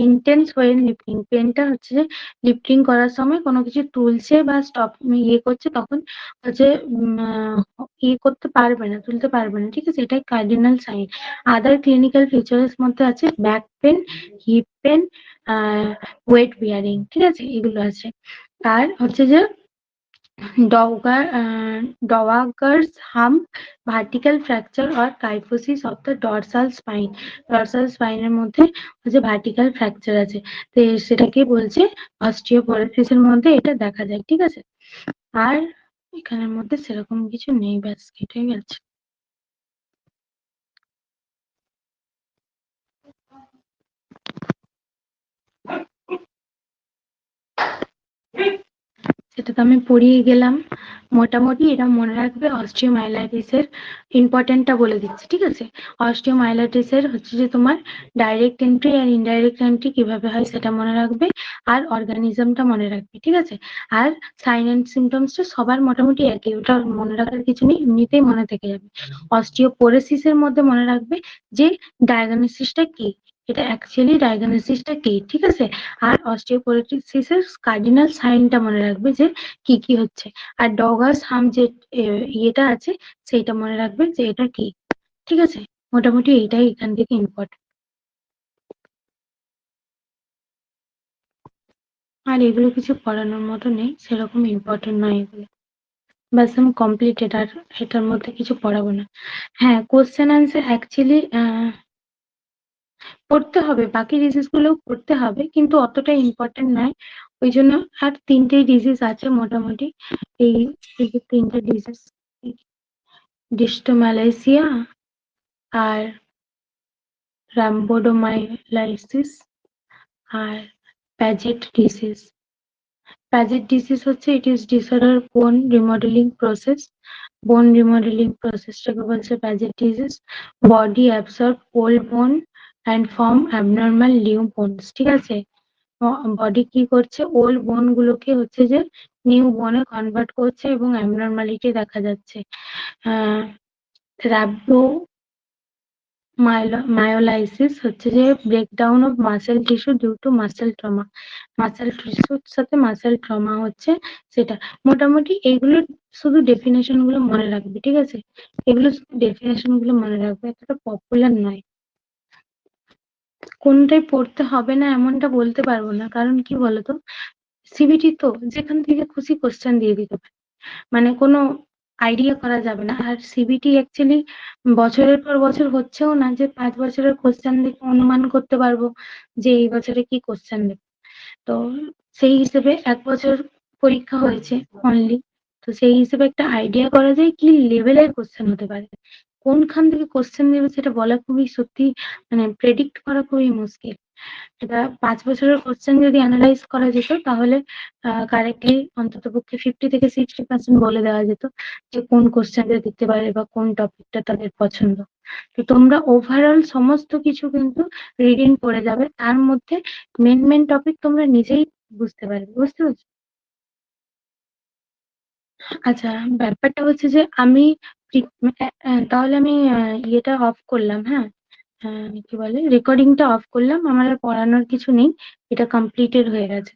ইন্টেন্স ওয়েন লিফটিং, পেনটা হচ্ছে যে লিফটিং করার সময় কোনো কিছু তুলছে বা স্টপ করছে, তখন হচ্ছে করতে পারবে না, তুলতে পারবে না। ঠিক আছে, এটাই কার্ডিনাল সাইন। আদার ক্লিনিক্যাল ফিচারের মধ্যে আছে back pain, heap pen, wait bearing. ঠিক আছে, এগুলো আছে। আর হচ্ছে যে Dowger's hump, vertical fracture or kyphosis of the dorsal spine. dorsal spine এর মধ্যে হচ্ছে ভার্টিক্যাল ফ্র্যাকচার আছে, তো সেটাকে বলছে অস্টিওপোরোসিস এর মধ্যে এটা দেখা যায়। ঠিক আছে, আর এখানের মধ্যে সেরকম কিছু নেই, ব্যাস কেটে গেছে। সেটা তো আমি পড়িয়ে গেলাম। মোটামুটি এটা মনে রাখবে, অস্টিওমাইলাইটিস এর ইম্পর্টেন্টটা বলে দিচ্ছি। ঠিক আছে, অস্টিওমাইলাইটিস এর হচ্ছে যে তোমার ডাইরেক্ট এন্ট্রি আর ইনডাইরেক্ট এন্ট্রি কিভাবে হয় সেটা মনে রাখবে, আর অর্গানিজমটা মনে রাখবে। ঠিক আছে, আর সাইন এন্ড সিমটমসটা সবার মোটামুটি একই, ওটা মনে রাখার কিছু নেই, এমনিতেই মনে থেকে যাবে। অস্টিওপোরোসিস এর মধ্যে মনে রাখবে যে ডায়াগনোসিসটা কি, এটা অ্যাকচুয়ালি ডায়াগনোসিসটা কি। ঠিক আছে, আর অস্টিওপোরোসিস এর কার্ডিনাল সাইনটা মনে রাখবে যে কি কি হচ্ছে, আর ডগাস হাম যে ইয়েটা আছে সেইটা মনে রাখবে যে এটা কি। ঠিক আছে, মোটামুটি এইটাই এখান থেকে ইম্পর্টেন্ট। আর এগুলো কিছু পড়ানোর মতো নেই, সেরকম ইম্পর্টেন্ট নয় এগুলো। ব্যাস আমি কমপ্লিটেড, আর এটার মধ্যে কিছু পড়াবো না। হ্যাঁ, কোশ্চেন আনসার অ্যাকচুয়ালি পড়তে হবে, বাকি ডিজিজ গুলোও পড়তে হবে, কিন্তু অতটা ইম্পর্টেন্ট নয়। ওই জন্য আর তিনটে ডিজিজ আছে মোটামুটি, এই এই যে তিনটে ডিজিজ, ডিস্টোম্যালাইসিয়া আর rhabdomyolysis আর প্যাজেট ডিজিজ। প্যাজেট ডিজিজ হচ্ছে it is disorder bone remodelling process. Bone remodelling প্রসেসটাকে বলছে Paget disease. Body absorb old bone and form abnormal new bones. ঠিক আছে, বডি কি করছে, ওল্ড বোন গুলোকে হচ্ছে যে নিউ বোনে কনভার্ট করছে এবং অ্যাবনর্মালিটি দেখা যাচ্ছে। র‍্যাবডো মায়োলাইসিস হচ্ছে যে breakdown of muscle tissue due to muscle trauma. Muscle টিস্যুর সাথে মাসেল ট্রমা হচ্ছে সেটা। মোটামুটি এইগুলোর শুধু ডেফিনেশন গুলো মনে রাখবে। ঠিক আছে, এগুলো শুধু ডেফিনেশন গুলো মনে রাখবে, এতটা পপুলার নয়। কোনটাই পড়তে হবে না এমনটা বলতে পারবো না, কারণ কি বলতো, সিবিটি তো যেখান থেকে খুশি কোশ্চেন দিয়ে দিতে পারে, মানে কোনো আইডিয়া করা যাবে না। আর সিবিটি অ্যাকচুয়ালি বছরের পর বছর হচ্ছেও না যে 5 বছরের কোশ্চেন দেখে অনুমান করতে পারবো যে এই বছরে কি কোশ্চেন দেবে। তো সেই হিসেবে 1 বছর পরীক্ষা হয়েছে অনলি, তো সেই হিসেবে একটা আইডিয়া করা যায় কি লেভেলের কোশ্চেন হতে পারে। কোনখান থেকে কোশ্চেন দেবে সেটা বলা খুবই সত্যি, মানে প্রেডিক্ট করা খুবই মুশকিল। এটা 5 বছরের কোশ্চেন যদি অ্যানালাইজ করা যেত, তাহলে কারেক্টলি অন্ততপক্ষে 50 থেকে 60% বলে দেওয়া যেত যে কোন কোশ্চেনটা দিতে পারে বা কোন টপিকটা তাদের পছন্দ। তো তোমরা ওভারঅল সমস্ত কিছু কিন্তু রিডিং পড়ে যাবে, তার মধ্যে মেন টপিক তোমরা নিজেই বুঝতে পারবে। বুঝতে পারছো? আচ্ছা, ব্যাপারটা হচ্ছে যে আমি তাহলে আমি ইয়েটা অফ করলাম, হ্যাঁ? কি বলে রেকর্ডিংটা অফ করলাম, আমার আর পড়ানোর কিছু নেই, এটা কমপ্লিটেড হয়ে গেছে।